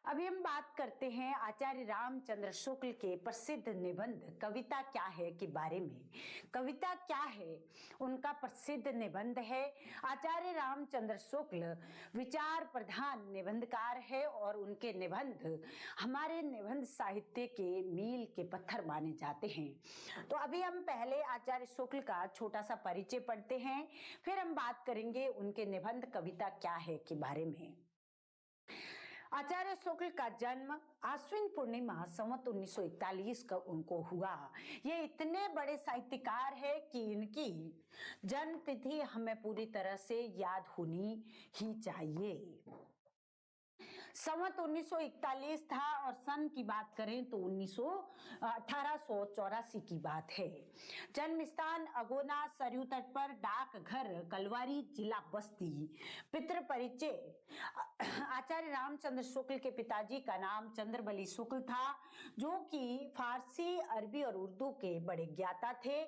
अभी हम बात करते हैं आचार्य रामचंद्र शुक्ल के प्रसिद्ध निबंध कविता क्या है के बारे में। कविता क्या है, उनका प्रसिद्ध निबंध है। आचार्य रामचंद्र शुक्ल विचार प्रधान निबंधकार है और उनके निबंध हमारे निबंध साहित्य के मील के पत्थर माने जाते हैं। तो अभी हम पहले आचार्य शुक्ल का छोटा सा परिचय पढ़ते हैं, फिर हम बात करेंगे उनके निबंध कविता क्या है के बारे में। आचार्य शुक्ल का जन्म आश्विन पूर्णिमा संवत 1941 का उनको हुआ। ये इतने बड़े साहित्यकार है कि इनकी जन्म तिथि हमें पूरी तरह से याद होनी ही चाहिए। संवत 1941 था और सन की बात करें तो 1884 की बात है। जन्म स्थान अगोना सरयू तट पर, डाक घर कलवारी, जिला बस्ती। पितृ परिचय, आचार्य रामचंद्र शुक्ल के पिताजी का नाम चंद्रबली शुक्ल था, जो कि फारसी, अरबी और उर्दू के बड़े ज्ञाता थे।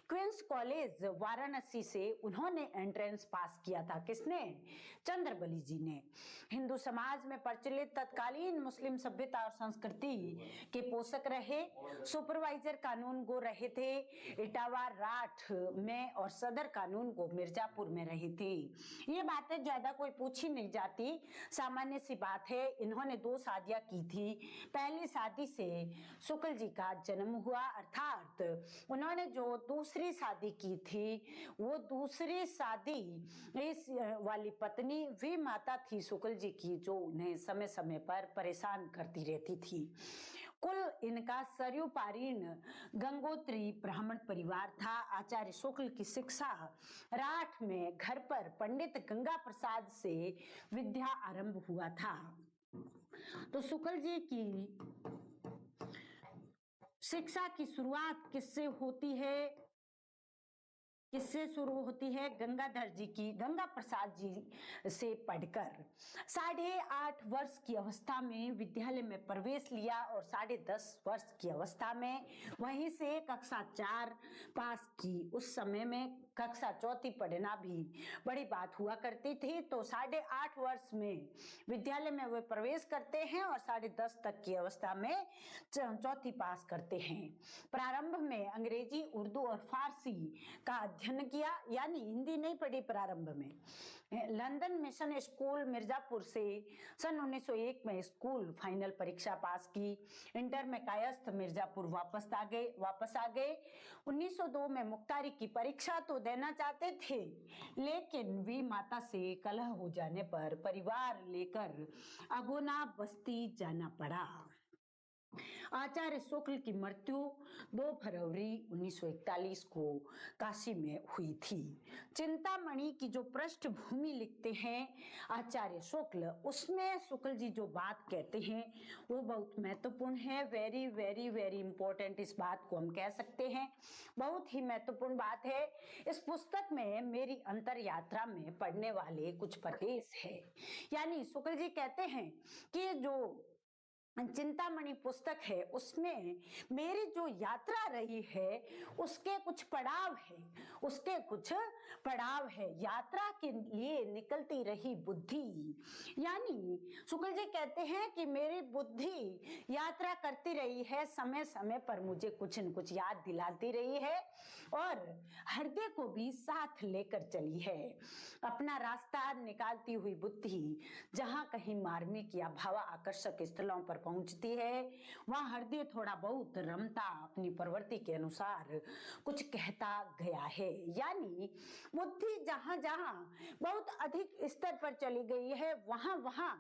क्वींस कॉलेज वाराणसी से उन्होंने एंट्रेंस पास किया था। किसने? चंद्रबली जी ने। हिंदू समाज में प्रचलित तत्कालीन मुस्लिम सभ्यता और संस्कृति के पोषक रहे। सुपरवाइजर कानून गो रहे थे इटावा राठ में और सदर कानून गो मिर्जापुर में रहे थे। ये बातें ज्यादा कोई पूछी नहीं जाती, सामान्य सी बात है। इन्होंने 2 शादियां की थी। पहली शादी से शुक्ल जी का जन्म हुआ, अर्थात उन्होंने जो दूसरी शादी की थी वो दूसरी शादी इस वाली पत्नी वी माता थी शुक्ल जी की, जो उन्हें समय समय पर परेशान करती रहती थी। कुल इनका सरयू पारीण गंगोत्री ब्राह्मण परिवार था। आचार्य शुक्ल की शिक्षा राठ में घर पर पंडित गंगा प्रसाद से विद्या आरंभ हुआ था। तो शुक्ल जी की शिक्षा की शुरुआत किससे होती है? किससे शुरू होती है? गंगाधर जी की, गंगा प्रसाद जी से पढ़कर 8.5 वर्ष की अवस्था में विद्यालय में प्रवेश लिया और 10.5 वर्ष की अवस्था में वहीं से कक्षा 4 पास की। उस समय में कक्षा 4 पढ़ना भी बड़ी बात हुआ करती थी। तो 8.5 वर्ष में विद्यालय में वे प्रवेश करते हैं और 10.5 तक की अवस्था में 4 पास करते हैं। प्रारंभ में अंग्रेजी, उर्दू और फारसी का अध्ययन किया, यानी हिंदी नहीं पढ़ी प्रारंभ में। लंदन मिशन स्कूल मिर्जापुर से सन 1901 में स्कूल फाइनल परीक्षा पास की। इंटर में कायस्थ मिर्जापुर वापस आ गए। 1902 में मुख्तारी की परीक्षा तो देना चाहते थे, लेकिन वी माता से कलह हो जाने पर परिवार लेकर अगोना बस्ती जाना पड़ा। आचार्य शुक्ल की मृत्यु 2 फरवरी 1941 को काशी में हुई थी। चिंतामणि की जो पृष्ठभूमि लिखते हैं आचार्य शुक्ल, उसमें शुक्ल जी जो बात कहते हैं वो बहुत महत्वपूर्ण है। वेरी वेरी वेरी इंपॉर्टेंट इस बात को हम कह सकते हैं, बहुत ही महत्वपूर्ण बात है। इस पुस्तक में मेरी अंतर यात्रा में पढ़ने वाले कुछ प्रदेश है, यानी शुक्ल जी कहते हैं कि जो चिंतामणि पुस्तक है उसमें मेरी जो यात्रा रही है उसके कुछ पड़ाव है, यात्रा के लिए निकलती रही बुद्धि। यानी शुक्ल जी कहते हैं कि मेरी बुद्धि यात्रा करती रही है, समय समय पर मुझे कुछ न कुछ याद दिलाती रही है और हृदय को भी साथ लेकर चली है। अपना रास्ता निकालती हुई बुद्धि जहां कहीं मार्मिक या भावाकर्षक स्थलों पर पहुंचती है, वहां हृदय थोड़ा बहुत रमता अपनी प्रवृत्ति के अनुसार कुछ कहता गया है। यानी बुद्धि जहां जहां बहुत अधिक स्तर पर चली गई है, वहां वहां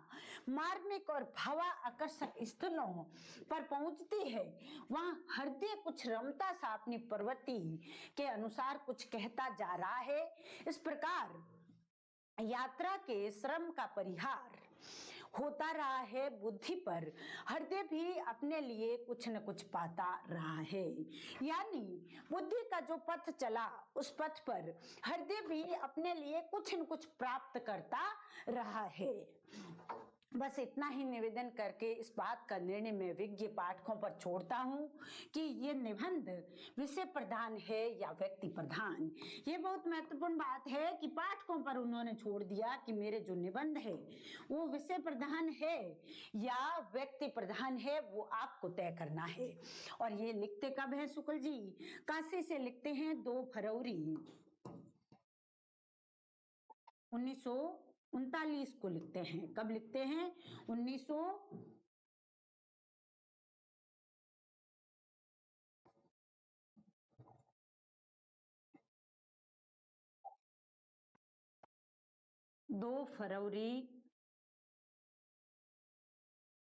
मार्मिक और भावाकर्षक स्थलों पर पहुंचती है, वहां हृदय कुछ रमता सा अपनी प्रवृत्ति के अनुसार कुछ कहता जा रहा है। इस प्रकार यात्रा के श्रम का परिहार होता रहा है बुद्धि पर, हृदय भी अपने लिए कुछ न कुछ पाता रहा है। यानी बुद्धि का जो पथ चला उस पथ पर हृदय भी अपने लिए कुछ न कुछ प्राप्त करता रहा है। बस इतना ही निवेदन करके इस बात का निर्णय मैं विज्ञ पाठकों पर छोड़ता हूँ कि ये निबंध विषय प्रधान है या व्यक्ति प्रधान। ये बहुत महत्वपूर्ण बात है कि पाठकों पर उन्होंने छोड़ दिया कि मेरे जो निबंध है वो विषय प्रधान है या व्यक्ति प्रधान है, वो आपको तय करना है। और ये लिखते कब है शुक्ल जी? काशी से लिखते हैं 2 फरवरी 1939 को लिखते हैं। कब लिखते हैं? 1900 2 फरवरी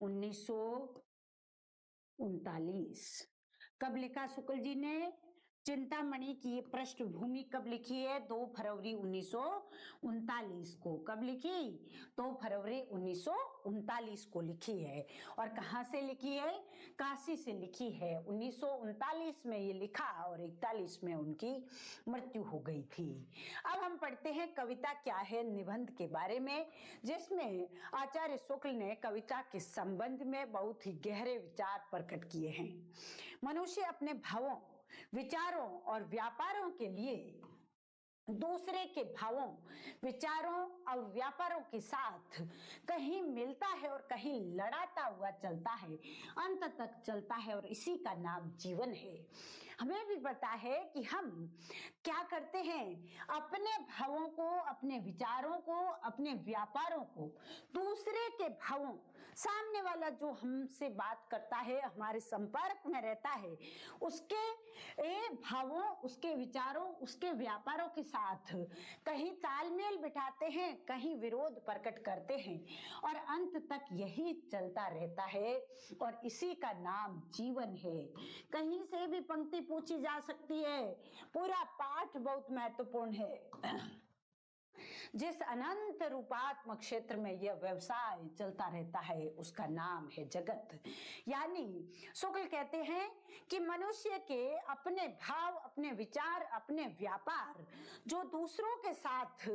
1939। कब लिखा शुक्ल जी ने? चिंतामणि की पृष्ठभूमि कब लिखी है? 2 फरवरी 1939 को। कब लिखी? 2 फरवरी 1939 को लिखी है। और कहाँ से लिखी है? काशी से लिखी है। 1939 में ये लिखा और 41 में उनकी मृत्यु हो गई थी। अब हम पढ़ते हैं कविता क्या है निबंध के बारे में, जिसमें आचार्य शुक्ल ने कविता के संबंध में बहुत ही गहरे विचार प्रकट किए हैं। मनुष्य अपने भावों, विचारों और व्यापारों के लिए दूसरे के भावों, विचारों और व्यापारों के साथ कहीं मिलता है और कहीं लड़ाता हुआ चलता है, अंत तक चलता है, और इसी का नाम जीवन है। हमें भी पता है कि हम क्या करते हैं, अपने भावों को, अपने विचारों को, अपने व्यापारों को दूसरे के भावों, सामने वाला जो हमसे बात करता है, हमारे संपर्क में रहता है, उसके भावों, उसके विचारों, उसके व्यापारों के साथ कहीं तालमेल बिठाते हैं, कहीं विरोध प्रकट करते हैं, और अंत तक यही चलता रहता है, और इसी का नाम जीवन है। कहीं से भी पंक्ति पूछी जा सकती है, पूरा पाठ बहुत महत्वपूर्ण है। जिस अनंत रूपात्मक क्षेत्र में यह व्यवसाय चलता रहता है उसका नाम है जगत। यानी शुक्ल कहते हैं कि मनुष्य के अपने भाव, अपने विचार, अपने व्यापार जो दूसरों के साथ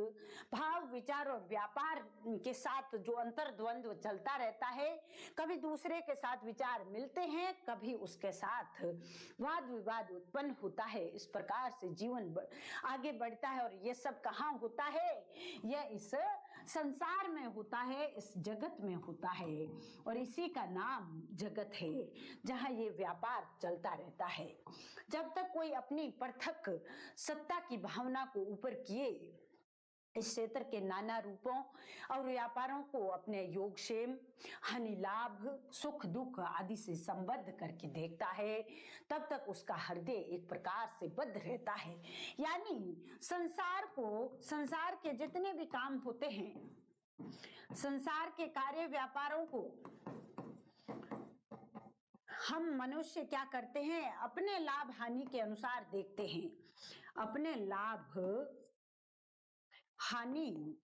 भाव, विचार और व्यापार के साथ जो अंतर्द्वंद्व चलता रहता है, कभी दूसरे के साथ विचार मिलते हैं, कभी उसके साथ वाद विवाद उत्पन्न होता है। इस प्रकार से जीवन आगे बढ़ता है। और ये सब कहाँ होता है? यह इस संसार में होता है, इस जगत में होता है, और इसी का नाम जगत है जहां ये व्यापार चलता रहता है। जब तक कोई अपनी पृथक सत्ता की भावना को ऊपर किए इस क्षेत्र के नाना रूपों और व्यापारों को अपने योगक्षेम, हानि लाभ, सुख दुख आदि से संबद्ध करके देखता है, तब तक उसका हृदय एक प्रकार से बद्ध रहता है। यानी संसार के जितने भी काम होते हैं, संसार के कार्य व्यापारों को हम मनुष्य क्या करते हैं? अपने लाभ हानि के अनुसार देखते हैं, अपने लाभ हानि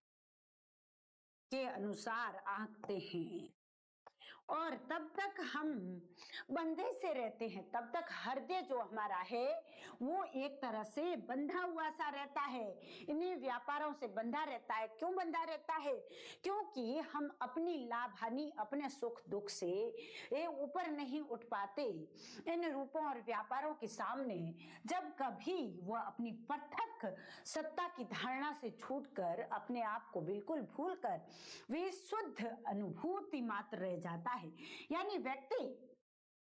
के अनुसार आंकते हैं, और तब तक हम बंधे से रहते हैं, तब तक हृदय जो हमारा है वो एक तरह से बंधा हुआ सा रहता है, इन्हीं व्यापारों से बंधा रहता है। क्यों बंधा रहता है? क्योंकि हम अपनी लाभ हानि, अपने सुख दुख से ऊपर नहीं उठ पाते। इन रूपों और व्यापारों के सामने जब कभी वह अपनी पृथक सत्ता की धारणा से छूटकर अपने आप को बिल्कुल भूलकर वे शुद्ध अनुभूति मात्र रह जाता है। यानी व्यक्ति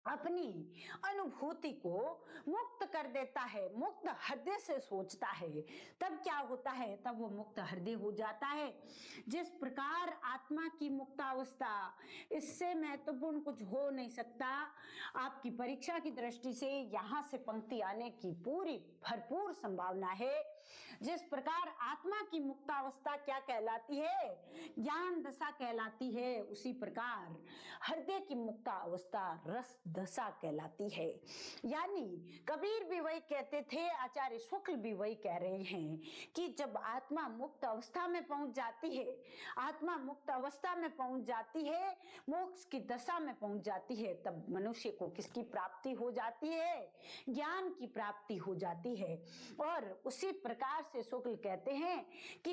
अपनी अनुभूति को मुक्त कर देता है, मुक्त हृदय से सोचता है, तब क्या होता है? तब वो मुक्त हृदय हो जाता है। जिस प्रकार आत्मा की मुक्त अवस्था, इससे महत्वपूर्ण कुछ हो नहीं सकता। आपकी परीक्षा की दृष्टि से यहां से पंक्ति आने की पूरी भरपूर संभावना है। जिस प्रकार आत्मा की मुक्त अवस्था क्या कहलाती है? ज्ञान दशा कहलाती है, उसी प्रकार हृदय की मुक्त अवस्था रस दशा कहलाती है। यानी कबीर भी वही कहते थे, आचार्य शुक्ल भी वही कह रहे हैं कि जब आत्मा मुक्त अवस्था में पहुंच जाती है, आत्मा मुक्त अवस्था में पहुंच जाती है, मोक्ष की दशा में पहुंच जाती है, तब मनुष्य को किसकी प्राप्ति हो जाती है? ज्ञान की प्राप्ति हो जाती है। और उसी प्रकार प्रकार से शुक्ल कहते हैं कि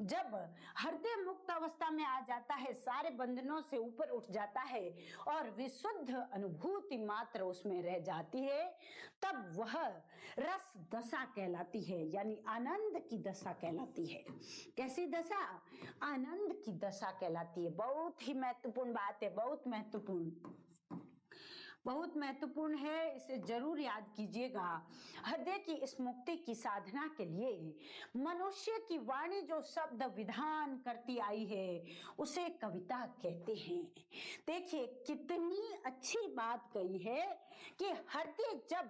जब हृदय मुक्त अवस्था में आ जाता है, सारे बंधनों से ऊपर उठ जाता है और विशुद्ध अनुभूति मात्र उसमें रह जाती है, तब वह रस दशा कहलाती है, यानी आनंद की दशा कहलाती है। कैसी दशा? आनंद की दशा कहलाती है। बहुत ही महत्वपूर्ण बात है, बहुत महत्वपूर्ण है, इसे जरूर याद कीजिएगा। हृदय की इस मुक्ति की साधना के लिए मनुष्य की वाणी जो शब्द विधान करती आई है उसे कविता कहते हैं। देखिए कितनी अच्छी बात कही है कि हृदय जब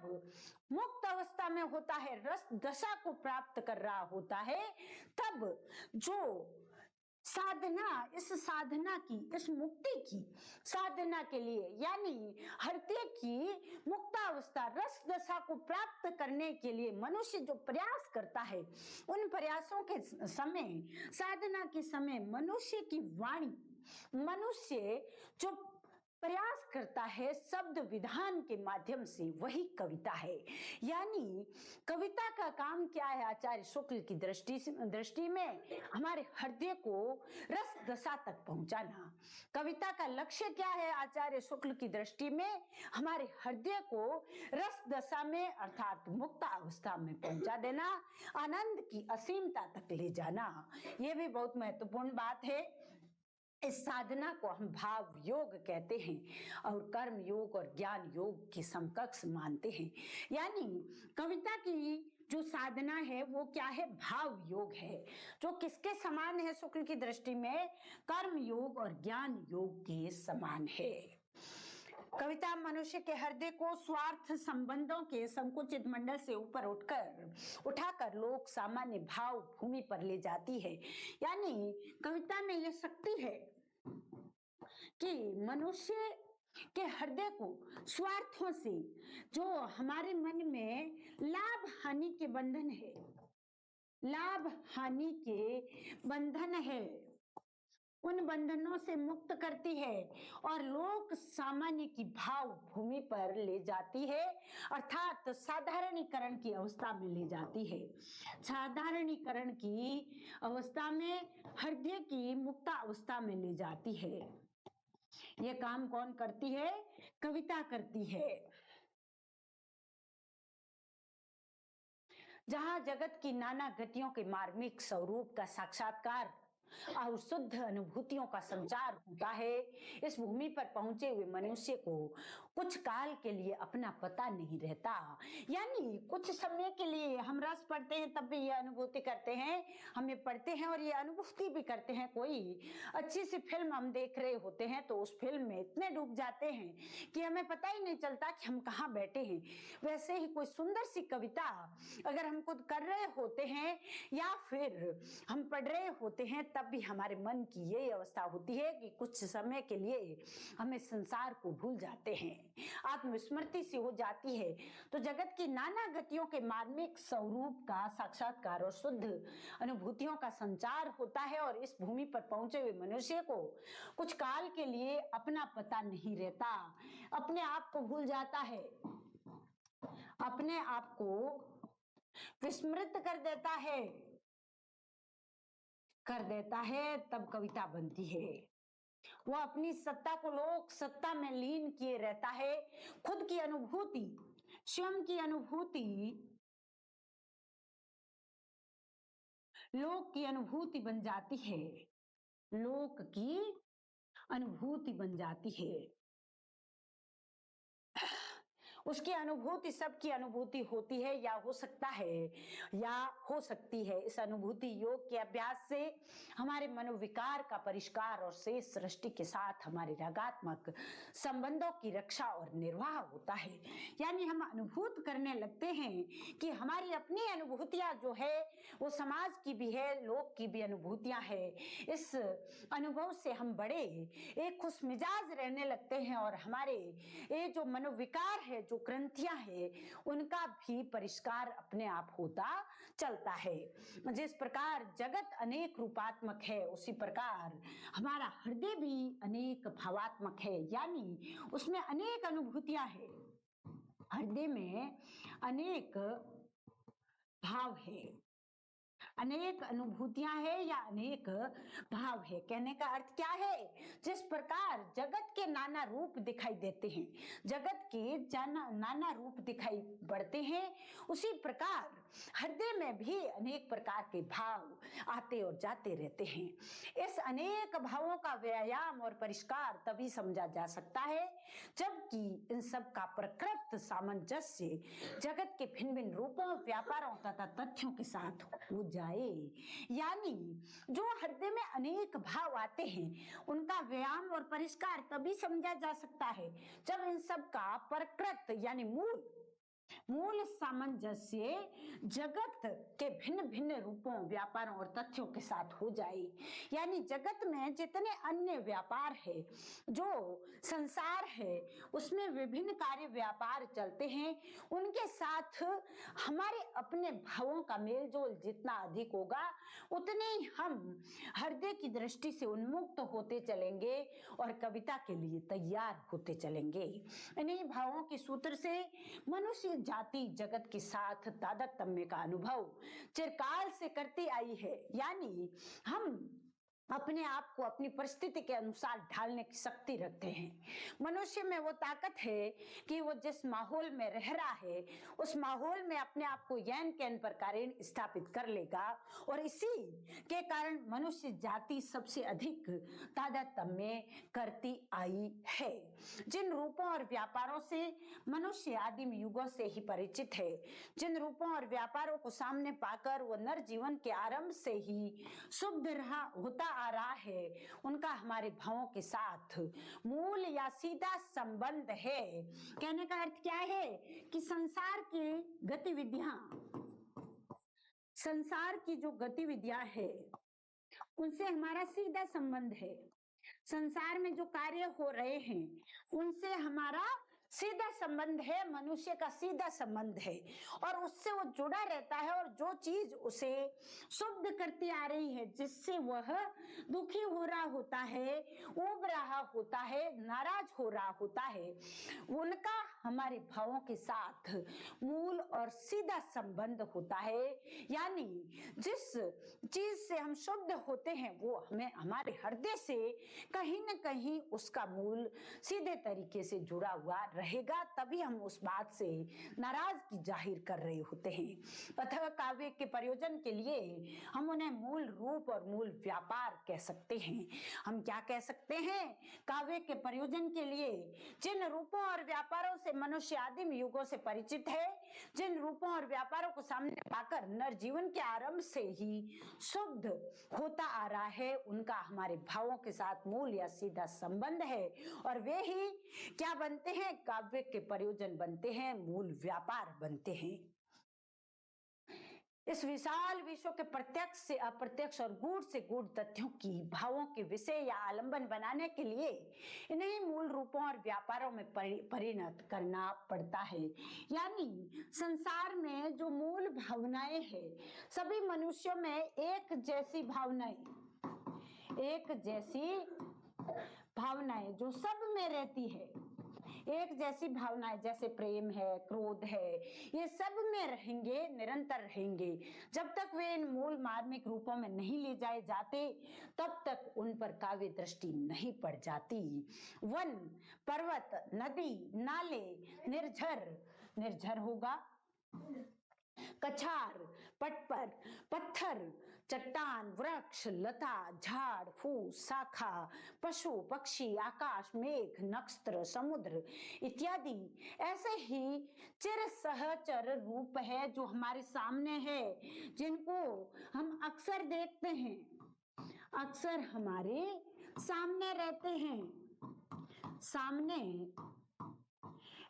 मुक्त अवस्था में होता है, रस दशा को प्राप्त कर रहा होता है, तब जो साधना, इस मुक्ति की साधना के लिए, यानी हृदय की मुक्तावस्था रस दशा को प्राप्त करने के लिए मनुष्य जो प्रयास करता है, उन प्रयासों के समय, साधना के समय मनुष्य की वाणी, मनुष्य जो प्रयास करता है शब्द विधान के माध्यम से, वही कविता है। यानी कविता का काम क्या है? आचार्य शुक्ल की दृष्टि में हमारे हृदय को रस दशा तक पहुंचाना। कविता का लक्ष्य क्या है? आचार्य शुक्ल की दृष्टि में हमारे हृदय को रस दशा में अर्थात मुक्त अवस्था में पहुंचा देना, आनंद की असीमता तक ले जाना। यह भी बहुत महत्वपूर्ण बात है। इस साधना को हम भाव योग कहते हैं और कर्म योग और ज्ञान योग के समकक्ष मानते हैं। यानी कविता की जो साधना है वो क्या है? भाव योग है, जो किसके समान है? शुक्ल की दृष्टि में कर्म योग और ज्ञान योग के समान है। कविता मनुष्य के हृदय को स्वार्थ संबंधों के संकुचित मंडल से ऊपर उठाकर लोक सामान्य भाव भूमि पर ले जाती है। यानी कविता में यह शक्ति है कि मनुष्य के हृदय को स्वार्थों से, जो हमारे मन में लाभ हानि के बंधन है, उन बंधनों से मुक्त करती है और लोक सामान्य की भाव भूमि पर ले जाती है, अर्थात साधारणीकरण की अवस्था में ले जाती है। साधारणीकरण की अवस्था में हृदय की मुक्त अवस्था में ले जाती है। यह काम कौन करती है? कविता करती है। जहां जगत की नाना गतियों के मार्मिक स्वरूप का साक्षात्कार और शुद्ध अनुभूतियों का संचार होता है, इस भूमि पर पहुंचे हुए मनुष्य को कुछ काल के लिए अपना पता नहीं रहता। यानी कुछ समय के लिए हम रस पढ़ते हैं तब भी ये अनुभूति करते हैं, हमें पढ़ते हैं और ये अनुभूति भी करते हैं। कोई अच्छी सी फिल्म हम देख रहे होते हैं तो उस फिल्म में इतने डूब जाते हैं कि हमें पता ही नहीं चलता कि हम कहाँ बैठे हैं। वैसे ही कोई सुंदर सी कविता अगर हम खुद कर रहे होते हैं या फिर हम पढ़ रहे होते हैं, तब भी हमारे मन की यही अवस्था होती है कि कुछ समय के लिए हमें संसार को भूल जाते हैं, आत्मविस्मृति सी हो जाती है। तो जगत की नाना गतियों के मार्मिक स्वरूप का साक्षात्कार और शुद्ध अनुभूतियों का संचार होता है और इस भूमि पर पहुंचे हुए मनुष्य को कुछ काल के लिए अपना पता नहीं रहता, अपने आप को भूल जाता है, अपने आप को विस्मृत कर देता है, तब कविता बनती है। वो अपनी सत्ता को लोक सत्ता में लीन किए रहता है। खुद की अनुभूति, स्वयं की अनुभूति लोक की अनुभूति बन जाती है, लोक की अनुभूति बन जाती है। उसकी अनुभूति सबकी अनुभूति होती है या हो सकती है। इस अनुभूति योग के अभ्यास से हमारे मनोविकार का परिष्कार और शेष सृष्टि के साथ हमारे रागात्मक संबंधों की रक्षा और निर्वाह होता है। यानी हम अनुभूत करने लगते हैं कि हमारी अपनी अनुभूतियां जो है वो समाज की भी है, लोक की भी अनुभूतियां है। इस अनुभव से हम बड़े एक खुश मिजाज रहने लगते हैं और हमारे ये जो मनोविकार है, जो ग्रंथियां है, उनका भी परिष्कार अपने आप होता चलता है। जिस प्रकार जगत अनेक रूपात्मक है, उसी प्रकार हमारा हृदय भी अनेक भावात्मक है, यानी उसमें अनेक अनुभूतियां है, हृदय में अनेक भाव है। अनेक अनुभूतियां है या अनेक भाव है। कहने का अर्थ क्या है? जिस प्रकार जगत के नाना रूप दिखाई देते हैं, जगत के नाना रूप दिखाई पड़ते हैं, उसी प्रकार हृदय में भी अनेक प्रकार के भाव आते और जाते रहते हैं। इस अनेक भावों का व्यायाम और परिष्कार तभी समझा जा सकता है जबकि इन सब का प्रकृत सामंजस्य जगत के भिन्न भिन्न रूपों, व्यापारों तथा तथ्यों के साथ हो जाए। यानी जो हृदय में अनेक भाव आते हैं उनका व्यायाम और परिष्कार तभी समझा जा सकता है जब इन सब का प्रकृत यानी मूल सामंजस्य जगत के भिन्न भिन्न रूपों, व्यापारों और तथ्यों के साथ हो जाए। यानी जगत में जितने अन्य व्यापार है, जो संसार है, उसमें विभिन्न कार्य व्यापार चलते हैं, उनके साथ हमारे अपने भावों का मेलजोल जितना अधिक होगा उतने ही हम हृदय की दृष्टि से उन्मुक्त होते चलेंगे और कविता के लिए तैयार होते चलेंगे। इन्हीं भावों के सूत्र से मनुष्य जाति जगत के साथ तादात्म्य का अनुभव चिरकाल से करती आई है। यानी हम अपने आप को अपनी परिस्थिति के अनुसार ढालने की शक्ति रखते हैं। मनुष्य में वो ताकत है कि वो जिस माहौल में रह रहा है उस माहौल में अपने आप को यैन कैन प्रकार स्थापित कर लेगा और इसी के कारण मनुष्य जाति सबसे अधिक तादात्म्य करती आई है। जिन रूपों और व्यापारों से मनुष्य आदिम युगों से ही परिचित है, जिन रूपों और व्यापारों को सामने पाकर वो नर जीवन के आरंभ से ही शुद्ध होता आ रहा है, उनका हमारे भावों के साथ मूल या सीधा संबंध है। कहने का अर्थ क्या है कि संसार की जो गतिविधियां है उनसे हमारा सीधा संबंध है। संसार में जो कार्य हो रहे हैं उनसे हमारा सीधा संबंध है, मनुष्य का सीधा संबंध है और उससे वो जुड़ा रहता है। और जो चीज उसे शुद्ध करती आ रही है, जिससे वह दुखी हो रहा होता है, उब रहा होता है, नाराज हो रहा होता है, उनका हमारे भावों के साथ मूल और सीधा संबंध होता है। यानी जिस चीज से हम शुद्ध होते हैं वो हमें हमारे हृदय से कहीं न कहीं उसका मूल सीधे तरीके से जुड़ा हुआ रहेगा, तभी हम उस बात से नाराजगी जाहिर कर रहे होते हैं। अतः काव्य के प्रयोजन के लिए हम उन्हें मूल रूप और मूल व्यापार कह सकते हैं। हम क्या कह सकते हैं? काव्य के प्रयोजन के लिए जिन रूपों और व्यापारों से मनुष्य आदिम युगों से परिचित है, जिन रूपों और व्यापारों को सामने पाकर नर जीवन के आरंभ से ही शुद्ध होता आ रहा है, उनका हमारे भावों के साथ मूल या सीधा संबंध है और वे ही क्या बनते हैं? काव्य के प्रयोजन बनते हैं, मूल व्यापार बनते हैं। इस विशाल विश्व के प्रत्यक्ष से अप्रत्यक्ष और गूढ़ से गूढ़ तथ्यों की भावों के विषय या आलंबन बनाने के लिए इन्हें मूल रूपों और व्यापारों में परिणत करना पड़ता है। यानी संसार में जो मूल भावनाएं हैं, सभी मनुष्यों में एक जैसी भावनाएं जो सब में रहती है, एक जैसी भावनाएं जैसे प्रेम है, क्रोध है, ये सब में रहेंगे, निरंतर रहेंगे। जब तक वे इन मूल मार्मिक रूपों में नहीं ले जाए जाते तब तक उन पर काव्य दृष्टि नहीं पड़ जाती। वन, पर्वत, नदी, नाले, निर्झर होगा, कछार, पटपर, पत्थर, चट्टान, वृक्ष, लता, झाड़, फूस, शाखा, पशु, पक्षी, आकाश, मेघ, नक्षत्र, समुद्र इत्यादि ऐसे ही चिर सहचर रूप है जो हमारे सामने है, जिनको हम अक्सर देखते हैं, अक्सर हमारे सामने रहते हैं। सामने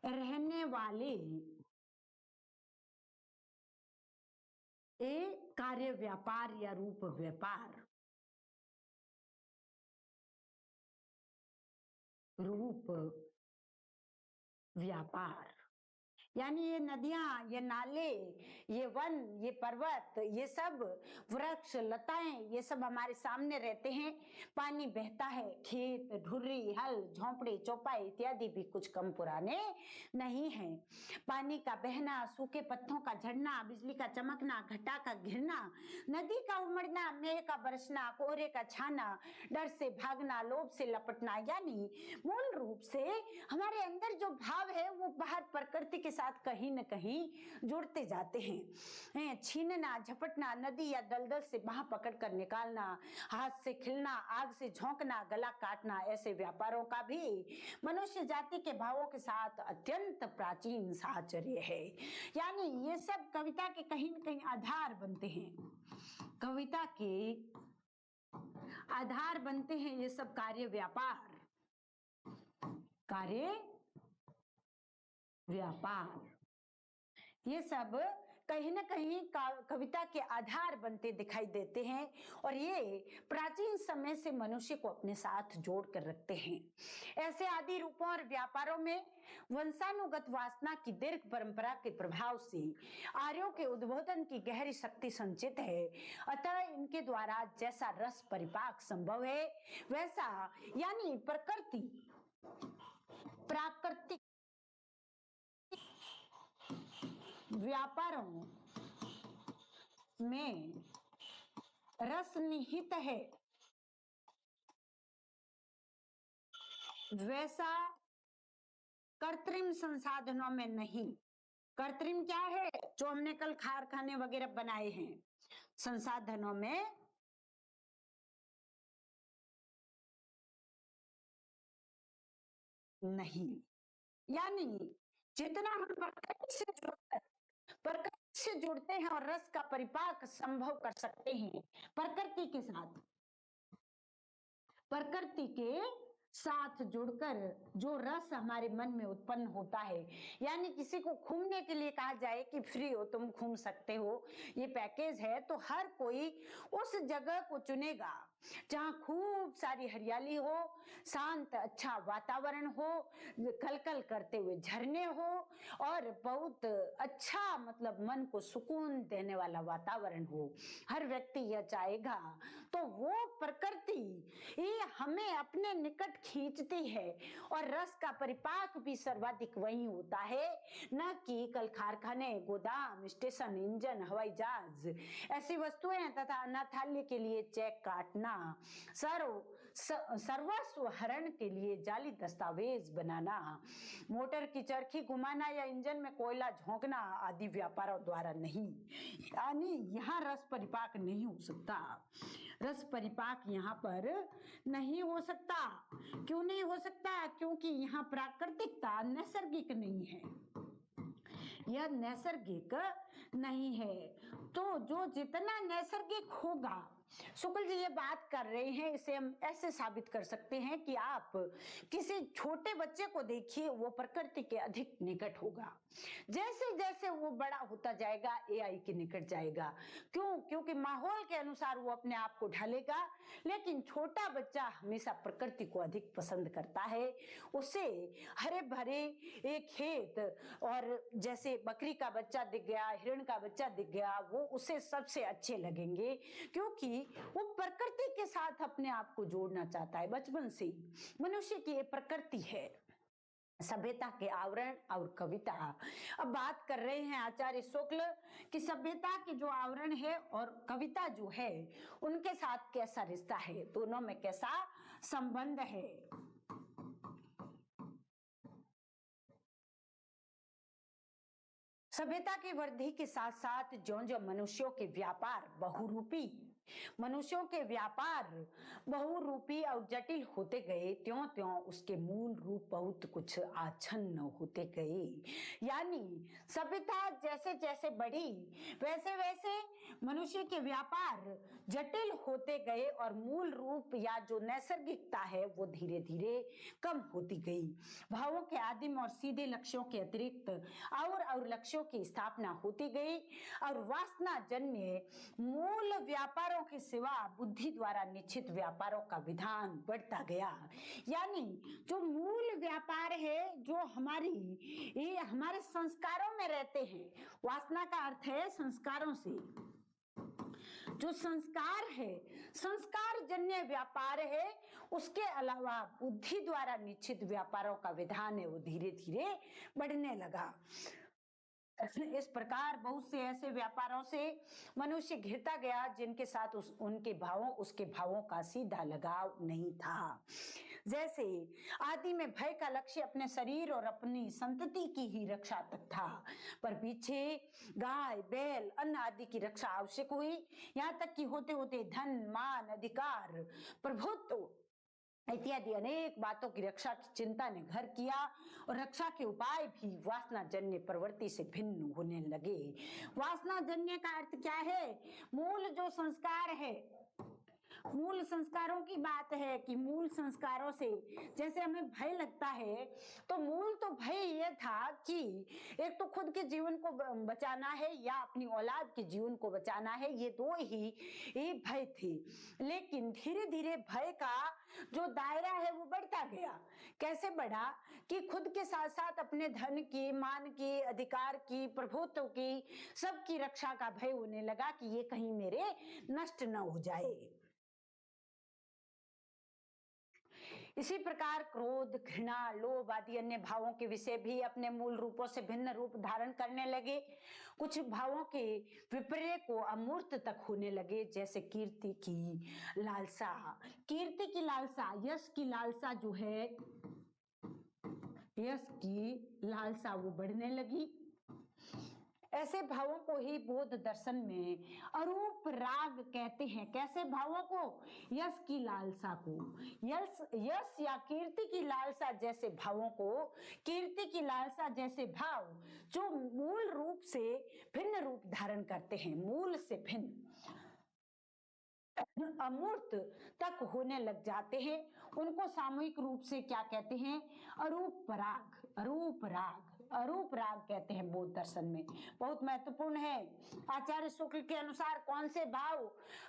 रहने वाले कार्य व्यापार या रूप व्यापार यानी ये नदियां, ये नाले, ये वन, ये पर्वत, ये सब वृक्ष, लताएं, ये सब हमारे सामने रहते हैं। पानी बहता है, खेत, ढुर्री, हल, झोंपड़ी, चौपाई इत्यादि भी कुछ कम पुराने नहीं हैं। पानी का बहना, सूखे पत्तों का झड़ना, बिजली का चमकना, घटा का गिरना, नदी का उमड़ना, मेघ का बरसना, कोहरे का छाना, डर से भागना, लोभ से लपटना, यानी मूल रूप से हमारे अंदर जो भाव है वो बाहर प्रकृति के साथ कहीं न कहीं जुड़ते जाते हैं। छीनना, झपटना, नदी या दलदल से बाह पकड़ कर निकालना, हाथ से खिलना, आग से झोंकना, गला काटना, ऐसे व्यापारों का भी मनुष्य जाति के भावों के साथ अत्यंत प्राचीन साहचर्य है। यानी ये सब कविता के कहीं न कहीं आधार बनते हैं। कविता के आधार बनते हैं ये सब कार्य व्यापार, कार्य व्यापार, ये सब कहीं ना कहीं कविता के आधार बनते दिखाई देते हैं और ये प्राचीन समय से मनुष्य को अपने साथ जोड़ कर रखते हैं। ऐसे आदि रूपों और व्यापारों में वंशानुगत वासना की दीर्घ परंपरा के प्रभाव से आर्यों के उद्बोधन की गहरी शक्ति संचित है। अतः इनके द्वारा जैसा रस परिपाक संभव है, वैसा यानी प्रकृति प्राकृतिक व्यापारों में रस निहित है, वैसा कृत्रिम संसाधनों में नहीं। कृत्रिम क्या है? जो हमने कल कारखाने वगैरह बनाए हैं, संसाधनों में नहीं। यानी जितना हम प्रकृति से जुड़ते हैं और रस का परिपाक संभव कर सकते हैं प्रकृति के साथ, प्रकृति के साथ जुड़कर जो रस हमारे मन में उत्पन्न होता है, यानी किसी को घूमने के लिए कहा जाए कि फ्री हो, तुम घूम सकते हो, ये पैकेज है, तो हर कोई उस जगह को चुनेगा जहां खूब सारी हरियाली हो, शांत अच्छा वातावरण हो, कलकल करते हुए झरने हो और बहुत अच्छा मतलब मन को सुकून देने वाला वातावरण हो। हर व्यक्ति यह चाहेगा। तो वो प्रकृति ये हमें अपने निकट खींचती है और रस का परिपाक भी सर्वाधिक वही होता है, न कि कल कारखाने, गोदाम, स्टेशन, इंजन, हवाई जहाज ऐसी वस्तुएं तथा अनाथालय के लिए चेक काटना, सर्वस्व हरण के लिए जाली दस्तावेज बनाना, मोटर की चरखी घुमाना या इंजन में कोयला झोंकना आदि व्यापारों द्वारा नहीं। यानी यहाँ रस परिपाक नहीं हो सकता। रस परिपाक यहाँ पर नहीं हो सकता। क्यों नहीं हो सकता? क्योंकि यहाँ प्राकृतिकता नैसर्गिक नहीं है, यह नैसर्गिक नहीं है। तो जो जितना नैसर्गिक होगा, शुक्ल जी ये बात कर रहे हैं, इसे हम ऐसे साबित कर सकते हैं कि आप किसी छोटे बच्चे को देखिए, वो प्रकृति के अधिक निकट होगा। जैसे जैसे वो बड़ा होता जाएगा, एआई के निकट जाएगा। क्यों? क्योंकि माहौल के अनुसार वो अपने आप को ढालेगा। लेकिन छोटा बच्चा हमेशा प्रकृति को अधिक पसंद करता है। उसे हरे भरे एक खेत और जैसे बकरी का बच्चा दिख गया, हिरण का बच्चा दिख गया, वो उसे सबसे अच्छे लगेंगे, क्योंकि वो प्रकृति के साथ अपने आप को जोड़ना चाहता है। बचपन से मनुष्य की ये प्रकृति है। सभ्यता के आवरण और कविता। अब बात कर रहे हैं आचार्य शुक्ल कि सभ्यता के जो आवरण है और कविता जो है उनके साथ कैसा रिश्ता है, दोनों में कैसा संबंध है। सभ्यता की वृद्धि के साथ साथ ज्यों-ज्यों मनुष्यों के व्यापार बहुरूपी और जटिल होते गए, त्यों-त्यों उसके मूल रूप बहुत कुछ आच्छन्न होते गए। यानी सभ्यता जैसे जैसे बढ़ी, वैसे वैसे मनुष्य के व्यापार जटिल होते गए और मूल रूप या जो नैसर्गिकता है वो धीरे धीरे कम होती गई। भावों के आदिम और सीधे लक्ष्यों के अतिरिक्त और लक्ष्यों की स्थापना होती गई और वासना जन्य मूल व्यापारों व्यापारों के सिवा बुद्धि द्वारा निश्चित व्यापारों का विधान बढ़ता गया। यानी जो मूल व्यापार है, जो हमारे संस्कारों में रहते हैं, वासना का अर्थ है संस्कारों से, जो संस्कार है, संस्कार जन्य व्यापार है, उसके अलावा बुद्धि द्वारा निश्चित व्यापारों का विधान है, वो धीरे धीरे बढ़ने लगा। इस प्रकार बहुत से ऐसे व्यापारों से मनुष्य घिरता गया जिनके साथ उसके भावों का सीधा लगाव नहीं था। जैसे आदि में भय का लक्ष्य अपने शरीर और अपनी संतति की ही रक्षा तक था, पर पीछे गाय बैल अन्न आदि की रक्षा आवश्यक हुई, यहाँ तक कि होते होते धन मान अधिकार प्रभुत्व इत्यादि अनेक बातों की रक्षा की चिंता ने घर किया और रक्षा के उपाय भी वासना जन्य प्रवृत्ति से भिन्न होने लगे। वासना जन्य का अर्थ क्या है? मूल जो संस्कार है, मूल संस्कारों की बात है कि मूल संस्कारों से जैसे हमें भय लगता है, तो मूल तो भय यह था कि एक तो खुद के जीवन को बचाना है या अपनी औलाद के जीवन को बचाना है, ये दो ही भय थे। लेकिन धीरे धीरे भय का जो दायरा है वो बढ़ता गया। कैसे बढ़ा? कि खुद के साथ साथ अपने धन की, मान की, अधिकार की, प्रभुत्व की, सबकी रक्षा का भय होने लगा कि ये कहीं मेरे नष्ट न हो जाए। इसी प्रकार क्रोध, घृणा, लोभ आदि अन्य भावों के विषय भी अपने मूल रूपों से भिन्न रूप धारण करने लगे। कुछ भावों के विपर्य को अमूर्त तक होने लगे, जैसे कीर्ति की लालसा। कीर्ति की लालसा, यश की लालसा जो है, यश की लालसा वो बढ़ने लगी। ऐसे भावों को ही बौद्ध दर्शन में अरूप राग कहते हैं। कैसे भावों को? यश की लालसा को, यश या कीर्ति की लालसा जैसे भावों को, कीर्ति की लालसा जैसे भाव जो मूल रूप से भिन्न रूप धारण करते हैं, मूल से भिन्न अमूर्त तक होने लग जाते हैं, उनको सामूहिक रूप से क्या कहते हैं? अरूप राग, अरूप राग, अरूप राग कहते हैं बौद्ध दर्शन में। बहुत महत्वपूर्ण है। आचार्य शुक्ल के अनुसार कौन से भाव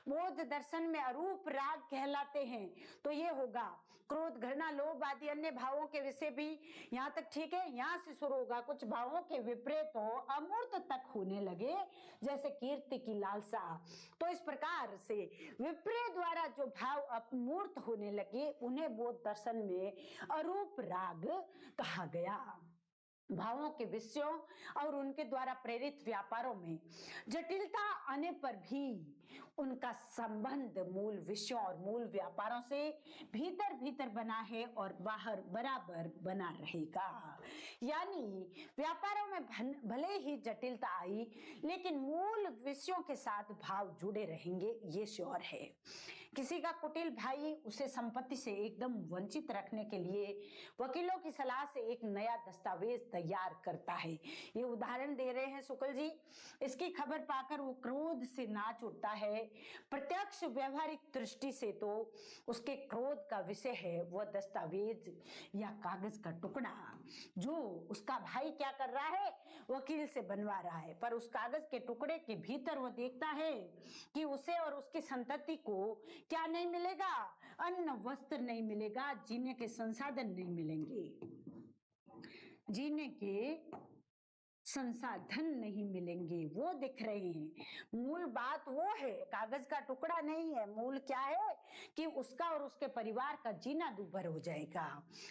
बौद्ध दर्शन में अरूप राग कहलाते हैं? तो ये होगा क्रोध, घृणा, लोभ आदि अन्य भावों के विषय भी यहाँ तक ठीक है। यहाँ से शुरू होगा कुछ भावों के विपरीत हो अमूर्त तक होने लगे, जैसे कीर्ति की लालसा। तो इस प्रकार से विपरीत द्वारा जो भाव अमूर्त होने लगे उन्हें बौद्ध दर्शन में अरूप राग कहा गया। भावों के विषयों और उनके द्वारा प्रेरित व्यापारों में जटिलता आने पर भी उनका संबंध मूल विषयों और मूल व्यापारों से भीतर भीतर बना है और बाहर बराबर बना रहेगा। यानी व्यापारों में भले ही जटिलता आई, लेकिन मूल विषयों के साथ भाव जुड़े रहेंगे, ये श्योर है। किसी का कुटिल भाई उसे संपत्ति से एकदम वंचित रखने के लिए वकीलों की सलाह से एक नया दस्तावेज तैयार करता है। ये उदाहरण दे रहे हैं शुक्ल जी। इसकी खबर पाकर वो क्रोध से नाच उठता है। प्रत्यक्ष व्यवहारिक दृष्टि से तो उसके क्रोध का विषय है वह दस्तावेज या कागज का टुकड़ा जो उसका भाई क्या कर रहा है? वकील से बनवा रहा है। पर उस कागज के टुकड़े के भीतर वह देखता है कि उसे और उसकी संतति को क्या नहीं मिलेगा? अन्न वस्त्र नहीं मिलेगा, जीने के संसाधन नहीं मिलेंगे, जीने के संसाधन नहीं मिलेंगे, वो दिख रहे हैं। मूल बात वो है, कागज का टुकड़ा नहीं है। मूल क्या है कि उसका और उसके परिवार का जीना दूभर हो जाएगा।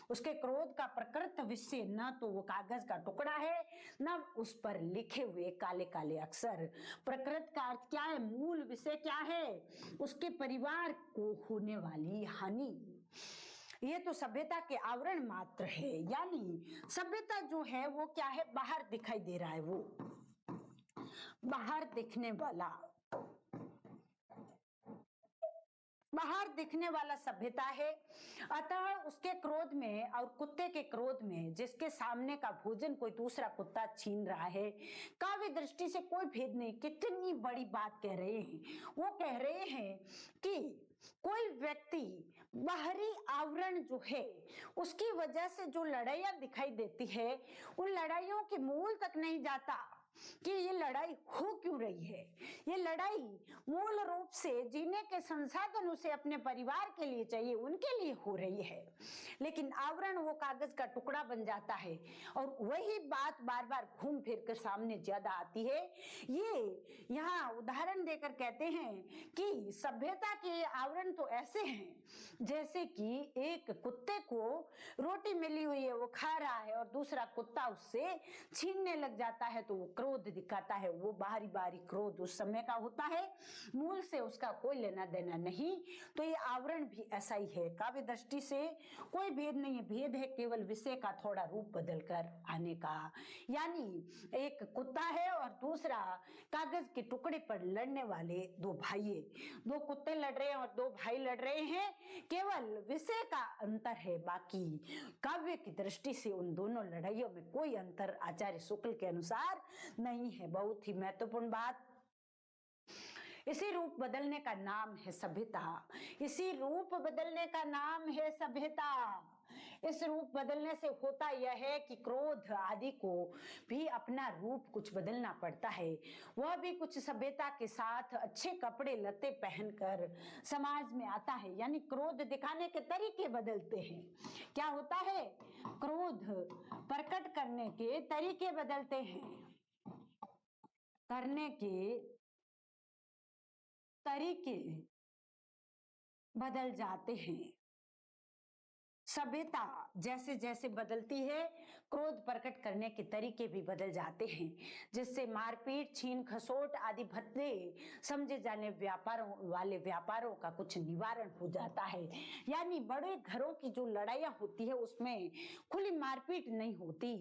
उसके क्रोध का प्रकृत विषय न तो वो कागज का टुकड़ा है, न उस पर लिखे हुए काले काले अक्षर। प्रकृत का अर्थ क्या है? मूल विषय क्या है? उसके परिवार को होने वाली हानि। ये तो सभ्यता के आवरण मात्र है। यानी सभ्यता जो है वो क्या है? बाहर दिखाई दे रहा है, वो बाहर दिखने वाला, बाहर दिखने वाला सभ्यता है। अतः उसके क्रोध में और कुत्ते के क्रोध में, जिसके सामने का भोजन कोई दूसरा कुत्ता छीन रहा है, काव्य दृष्टि से कोई भेद नहीं। कितनी बड़ी बात कह रहे हैं। वो कह रहे हैं कि कोई व्यक्ति बाहरी आवरण जो है उसकी वजह से जो लड़ाइयां दिखाई देती है, उन लड़ाइयों के मूल तक नहीं जाता। कि ये लड़ाई हो क्यों रही है। ये लड़ाई मूल रूप से जीने के संसाधन उसे अपने परिवार के लिए चाहिए, उनके लिए हो रही है, लेकिन आवरण वो कागज का टुकड़ा बन जाता है और वही बात बार बार घूम फिर कर सामने ज्यादा आती है। ये यहाँ उदाहरण देकर कहते हैं कि सभ्यता के आवरण तो ऐसे हैं जैसे कि एक कुत्ते को रोटी मिली हुई है, वो खा रहा है और दूसरा कुत्ता उससे छीनने लग जाता है तो वो क्रोध दिखाता है। वो बाहरी बाहरी क्रोध उस समय का होता है, मूल से उसका कोई लेना देना नहीं। तो ये आवरण भी ऐसा ही है, काव्य दृष्टि से कोई भेद नहीं है, भेद है केवल विषय का थोड़ा रूप बदल कर आने का। यानी एक कुत्ता है और दूसरा कागज के टुकड़े पर लड़ने वाले दो भाई, दो कुत्ते लड़ रहे हैं और दो भाई लड़ रहे हैं, केवल विषय का अंतर है, बाकी काव्य की दृष्टि से उन दोनों लड़ाइयों में कोई अंतर आचार्य शुक्ल के अनुसार नहीं है। बहुत ही महत्वपूर्ण बात। इसी रूप बदलने का नाम है सभ्यता, इसी रूप बदलने का नाम है सभ्यता। इस रूप बदलने से होता यह है कि क्रोध आदि को भी अपना रूप कुछ बदलना पड़ता है, वह भी कुछ सभ्यता के साथ अच्छे कपड़े लत्ते पहनकर समाज में आता है। यानी क्रोध दिखाने के तरीके बदलते हैं। क्या होता है, क्रोध प्रकट करने के तरीके बदलते हैं, करने के तरीके बदल जाते हैं। सभ्यता जैसे जैसे बदलती है, क्रोध प्रकट करने के तरीके भी बदल जाते हैं, जिससे मारपीट, छीन खसोट आदि भद्दे समझे जाने व्यापारों का कुछ निवारण हो जाता है। यानी बड़े घरों की जो लड़ाइयां होती है उसमें खुली मारपीट नहीं होती।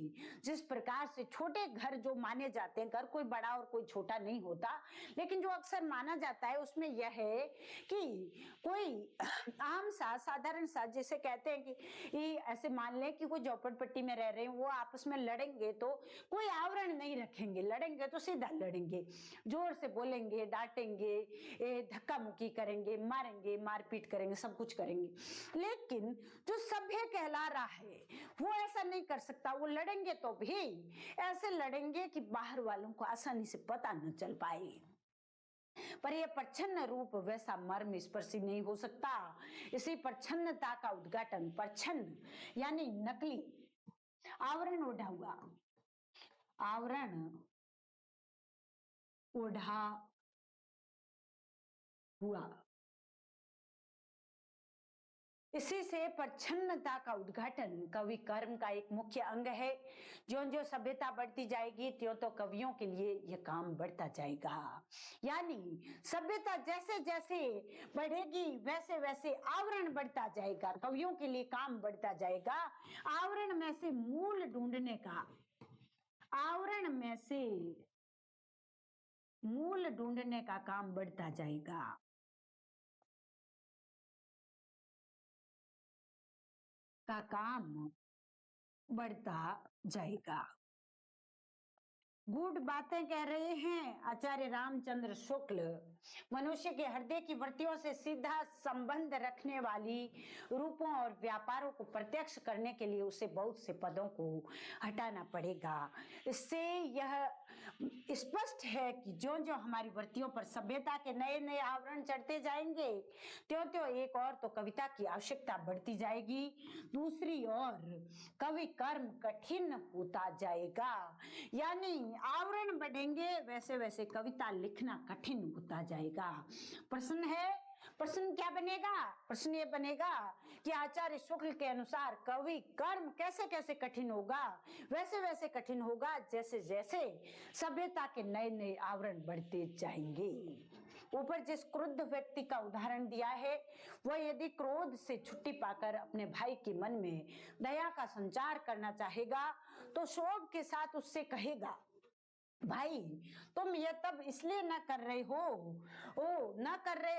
जिस प्रकार से छोटे घर जो माने जाते हैं, घर कोई बड़ा और कोई छोटा नहीं होता, लेकिन जो अक्सर माना जाता है उसमें यह है कि कोई आम सा साधारण सा, जैसे कहते हैं कि ऐसे मान ले कि कोई झोपड़पट्टी में रह रहे हैं, वो आपस में लड़ेंगे तो कोई आवरण नहीं रखेंगे, लड़ेंगे तो सीधा लड़ेंगे, जोर से बोलेंगे, डांटेंगे, धक्का मुक्की करेंगे, मारेंगे, मारपीट करेंगे, सब कुछ करेंगे। लेकिन जो सभ्य कहला रहा है वो ऐसा नहीं कर सकता। वो लड़ेंगे तो भी ऐसे लड़ेंगे कि बाहर वालों को आसानी से पता न चल पाए, पर यह प्रच्छन्न रूप वैसा मर्म स्पर्शी नहीं हो सकता। इसी प्रच्छन्नता का उद्घाटन, प्रच्छन्न यानी नकली, आवरण ओढ़ा हुआ, आवरण ओढ़ा हुआ, इसी से प्रच्छन्नता का उद्घाटन कवि कर्म का एक मुख्य अंग है। जो जो सभ्यता बढ़ती जाएगी त्यों तो कवियों के लिए यह काम बढ़ता जाएगा। यानी सभ्यता जैसे जैसे बढ़ेगी वैसे वैसे आवरण बढ़ता जाएगा, कवियों के लिए काम बढ़ता जाएगा। आवरण में से मूल ढूंढने का, आवरण में से मूल ढूंढने का काम बढ़ता जाएगा। का काम बढ़ता जाएगा। गूढ़ बातें कह रहे हैं आचार्य रामचंद्र शुक्ल। मनुष्य के हृदय की वृत्तियों से सीधा संबंध रखने वाली रूपों और व्यापारों को प्रत्यक्ष करने के लिए उसे बहुत से पदों को हटाना पड़ेगा। इससे यह स्पष्ट है कि जो जो हमारी वृत्तियों पर सभ्यता के नए नए आवरण चढ़ते जाएंगे त्यों त्यों एक और तो कविता की आवश्यकता बढ़ती जाएगी, दूसरी ओर कवि कर्म कठिन होता जाएगा। यानी आवरण बढ़ेंगे वैसे वैसे कविता लिखना कठिन होता जाएगा। प्रश्न है, प्रश्न क्या बनेगा? प्रश्न ये बनेगा कि आचार्य शुक्ल के अनुसार कवि कर्म कैसे कैसे कठिन होगा? वैसे वैसे कठिन होगा जैसे जैसे सभ्यता के नए नए आवरण बढ़ते जाएंगे। ऊपर जिस क्रुद्ध व्यक्ति का उदाहरण दिया है वह यदि क्रोध से छुट्टी पाकर अपने भाई के मन में दया का संचार करना चाहेगा तो शोभ के साथ उससे कहेगा, भाई तुम ये तब इसलिए ना कर रहे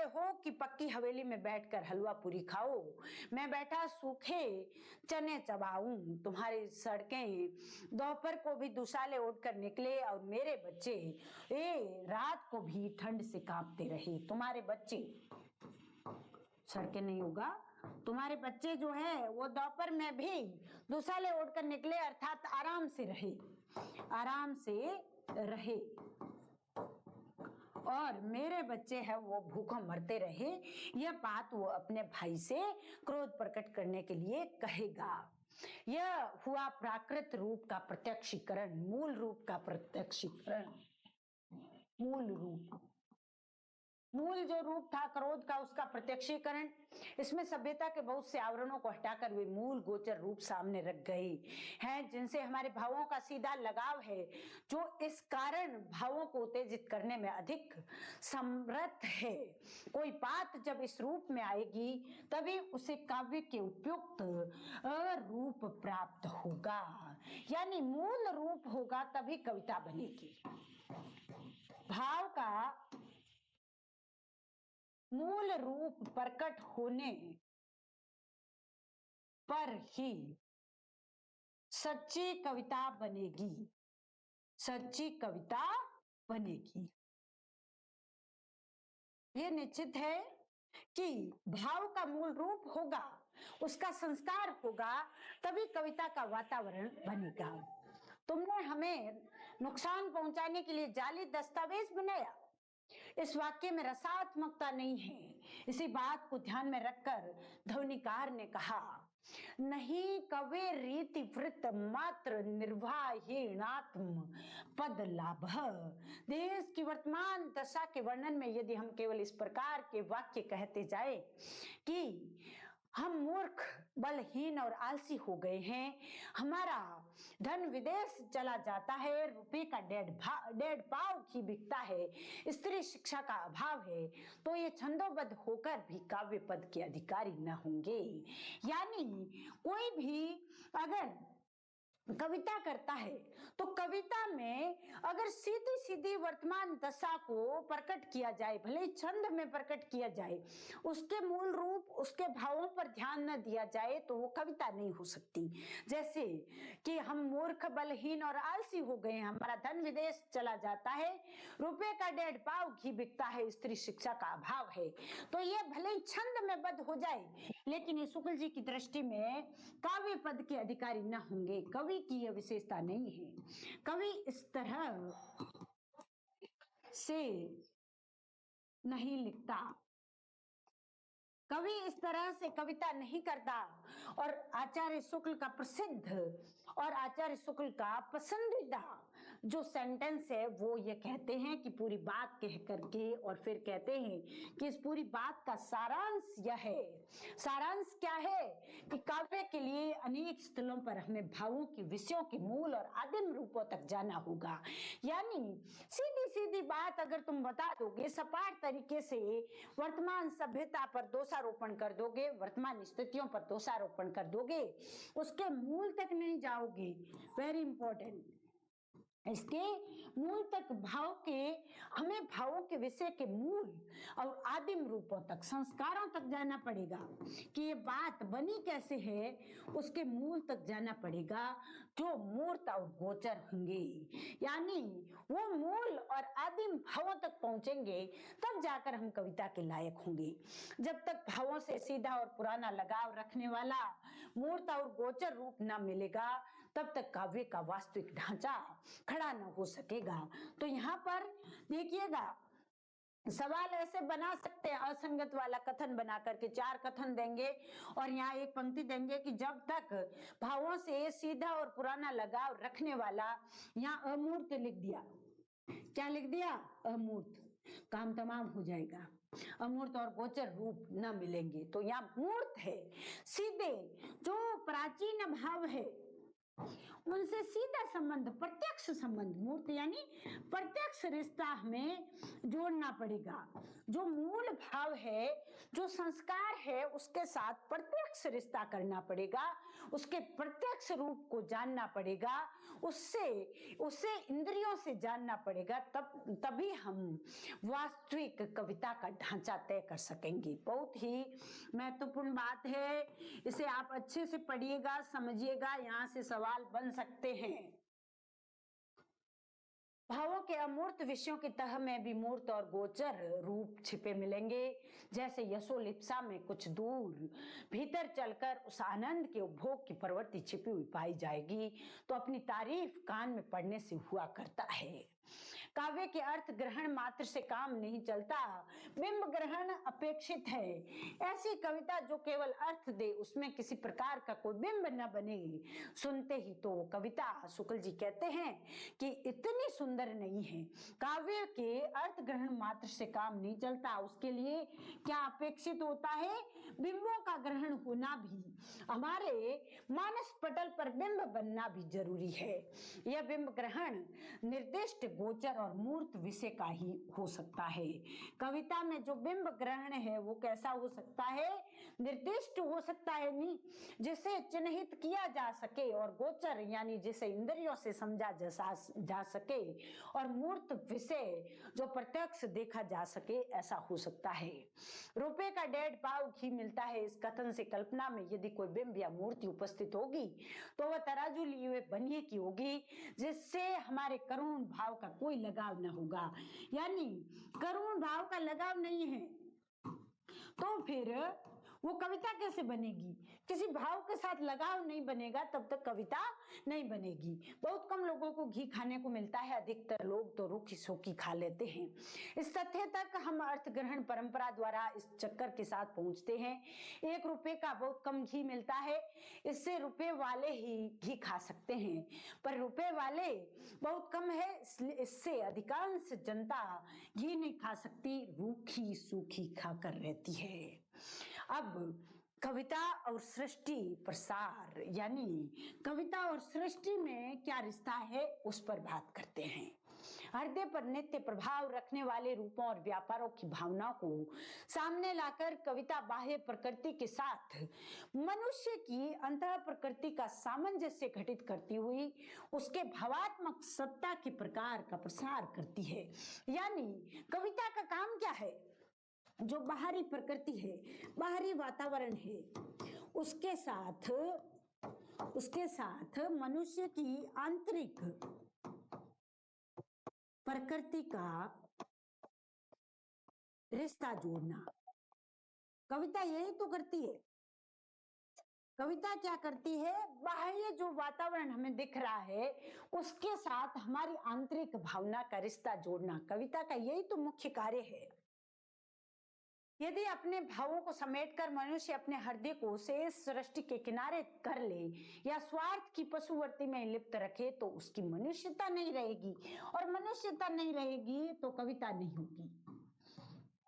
हो कि पक्की हवेली में बैठकर हलवा पूरी खाओ, मैं बैठा सूखे चने चबाऊं, तुम्हारी सड़कें दोपहर को भी दुशाले उठकर निकले और मेरे बच्चे रात को भी ठंड से कांपते रहे। तुम्हारे बच्चे, सड़कें नहीं होगा, तुम्हारे बच्चे जो है वो दोपहर में भी दुशाले उठकर निकले, अर्थात आराम से रहे, आराम से रहे और मेरे बच्चे हैं वो भूखों मरते रहे, यह बात वो अपने भाई से क्रोध प्रकट करने के लिए कहेगा। यह हुआ प्राकृत रूप का प्रत्यक्षीकरण, मूल रूप का प्रत्यक्षीकरण। मूल जो रूप था क्रोध का, उसका प्रत्यक्षीकरण। इसमें सभ्यता के बहुत से आवरणों को हटाकर वे मूल गोचर रूप सामने रख गए हैं, जिनसे हमारे भावों का सीधा लगाव है, जो इस कारण भावों को उत्तेजित करने में अधिक समर्थ है। कोई बात जब इस रूप में आएगी तभी उसे काव्य के उपयुक्त रूप प्राप्त होगा, यानी मूल रूप होगा तभी कविता बनेगी। भाव का मूल रूप प्रकट होने पर ही सच्ची कविता बनेगी, सच्ची कविता बनेगी। यह निश्चित है कि भाव का मूल रूप होगा, उसका संस्कार होगा, तभी कविता का वातावरण बनेगा। तुमने हमें नुकसान पहुंचाने के लिए जाली दस्तावेज बनाया, इस वाक्य में रसात्मकता नहीं है। इसी बात को ध्यान में रखकर ध्वनिकार ने कहा, नहीं कवे रीति वृत्त मात्र निर्वाहीणात्म पद लाभ। देश की वर्तमान दशा के वर्णन में यदि हम केवल इस प्रकार के वाक्य कहते जाए कि हम मूर्ख, बलहीन और आलसी हो गए हैं, हमारा धन विदेश चला जाता है, रुपए का डेढ़ पाव की बिकता है, स्त्री शिक्षा का अभाव है, तो ये छंदोबद्ध होकर भी काव्य पद के अधिकारी न होंगे। यानी कोई भी अगर कविता करता है तो कविता में अगर सीधी सीधी वर्तमान दशा को प्रकट किया जाए, भले ही छंद में प्रकट किया जाए, उसके मूल रूप, उसके भावों पर ध्यान न दिया जाए तो वो कविता नहीं हो सकती। जैसे कि हम मूर्ख, बलहीन और आलसी हो गए हैं, हमारा धन विदेश चला जाता है, रुपए का डेढ़ पाव घी बिकता है, स्त्री शिक्षा का अभाव है, तो ये भले ही छंद में बद्ध हो जाए, लेकिन ये शुक्ल जी की दृष्टि में काव्य पद के अधिकारी न होंगे। कवि की यह विशेषता नहीं है। कवि इस तरह से नहीं लिखता, कवि इस तरह से कविता नहीं करता। और आचार्य शुक्ल का प्रसिद्ध और आचार्य शुक्ल का पसंदीदा जो सेंटेंस है वो ये कहते हैं कि पूरी बात कह करके और फिर कहते हैं कि इस पूरी बात का सारांश यह है। सारांश क्या है कि काव्य के लिए अनेक स्थलों पर हमें भावों के विषयों के मूल और आदिम रूपों तक जाना होगा। यानी सीधी सीधी बात अगर तुम बता दोगे, सपाट तरीके से वर्तमान सभ्यता पर दोषारोपण कर दोगे, वर्तमान स्थितियों पर दोषारोपण कर दोगे, उसके मूल तक नहीं जाओगे। वेरी इंपॉर्टेंट, इसके मूल तक हमें भावों के विषय के मूल और आदिम रूपों तक, संस्कारों तक जाना पड़ेगा कि ये बात बनी कैसे है, उसके मूल तक जाना पड़ेगा जो मूर्त और गोचर होंगे। यानी वो मूल और आदिम भावों तक पहुंचेंगे तब जाकर हम कविता के लायक होंगे। जब तक भावों से सीधा और पुराना लगाव रखने वाला मूर्त और गोचर रूप न मिलेगा तब तक काव्य का वास्तविक ढांचा खड़ा न हो सकेगा। तो यहाँ पर देखिएगा, सवाल ऐसे बना सकते हैं, असंगत वाला कथन बना करके 4 कथन देंगे और यहाँ एक पंक्ति देंगे कि जब तक भावों से सीधा और पुराना लगाव रखने वाला, यहाँ अमूर्त लिख दिया। क्या लिख दिया? अमूर्त। काम तमाम हो जाएगा। अमूर्त और गोचर रूप न मिलेंगे, तो यहाँ मूर्त है, सीधे जो प्राचीन भाव है उनसे सीधा संबंध, प्रत्यक्ष संबंध, मूर्त यानी प्रत्यक्ष रिश्ता हमें जोड़ना पड़ेगा। जो मूल भाव है, जो संस्कार है, उसके साथ प्रत्यक्ष रिश्ता करना पड़ेगा, उसके प्रत्यक्ष रूप को जानना पड़ेगा, उससे इंद्रियों से जानना पड़ेगा, तभी हम वास्तविक कविता का ढांचा तय कर सकेंगे। बहुत ही महत्वपूर्ण बात है, इसे आप अच्छे से पढ़िएगा, समझिएगा, यहाँ से सवाल बन सकते हैं। भावों के अमूर्त विषयों की तह में भी मूर्त और गोचर रूप छिपे मिलेंगे। जैसे यशोलिप्सा में कुछ दूर भीतर चलकर उस आनंद के उपभोग की प्रवृत्ति छिपी हुई पाई जाएगी, तो अपनी तारीफ कान में पड़ने से हुआ करता है। काव्य के अर्थ ग्रहण मात्र से काम नहीं चलता, बिंब ग्रहण अपेक्षित है। ऐसी कविता जो केवल अर्थ दे, उसमें किसी प्रकार का कोई बिंब न बने, सुनते ही तो कविता, शुक्ल जी कहते हैं कि इतनी सुंदर नहीं है। काव्य के अर्थ ग्रहण मात्र से काम नहीं चलता, उसके लिए क्या अपेक्षित होता है? बिंबों का ग्रहण होना भी, हमारे मानस पटल पर बिंब बनना भी जरूरी है। यह बिंब ग्रहण निर्दिष्ट, गोचर और मूर्त विषय का ही हो सकता है। कविता में जो बिंब ग्रहण है वो कैसा हो सकता है? निर्दिष्ट हो सकता है, नहीं जिसे चिन्हित किया जा सके, और गोचर यानी जिसे इंद्रियों से समझा जा सके, और मूर्त विषय जो प्रत्यक्ष देखा जा सके, ऐसा हो सकता है। रुपए का 1.5 पाव घी मिलता है, इस कथन से कल्पना में यदि कोई बिंब या मूर्ति उपस्थित होगी तो वह तराजू लिए हुए बनिए की होगी, जिससे हमारे करुण भाव का कोई लगाव न होगा। यानी करुण भाव का लगाव नहीं है तो फिर वो कविता कैसे बनेगी? किसी भाव के साथ लगाव नहीं बनेगा तब तक कविता नहीं बनेगी। बहुत कम लोगों को घी खाने को मिलता है, अधिकतर लोग तो रूखी सूखी खा लेते हैं। इस तथ्य तक हम अर्थ ग्रहण परंपरा द्वारा इस चक्कर के साथ पहुंचते हैं। 1 रुपए का बहुत कम घी मिलता है, इससे रुपए वाले ही घी खा सकते हैं, पर रुपए वाले बहुत कम है, इससे अधिकांश जनता घी नहीं खा सकती, रूखी सूखी खाकर रहती है। अब कविता और सृष्टि प्रसार, यानी कविता और सृष्टि में क्या रिश्ता है, उस पर बात करते हैं। हृदय पर नित्य प्रभाव रखने वाले रूपों और व्यापारों की भावनाओं को सामने लाकर कविता बाह्य प्रकृति के साथ मनुष्य की अंतः प्रकृति का सामंजस्य घटित करती हुई उसके भावात्मक सत्ता के प्रकार का प्रसार करती है। यानी कविता का काम क्या है? जो बाहरी प्रकृति है, बाहरी वातावरण है, उसके साथ मनुष्य की आंतरिक प्रकृति का रिश्ता जोड़ना। कविता यही तो करती है। कविता क्या करती है? बाह्य जो वातावरण हमें दिख रहा है उसके साथ हमारी आंतरिक भावना का रिश्ता जोड़ना, कविता का यही तो मुख्य कार्य है। यदि अपने भावों को समेटकर मनुष्य अपने हृदय को शेष सृष्टि के किनारे कर ले या स्वार्थ की पशुवृत्ति में लिप्त रखे तो उसकी मनुष्यता नहीं रहेगी, और मनुष्यता नहीं रहेगी तो कविता नहीं होगी,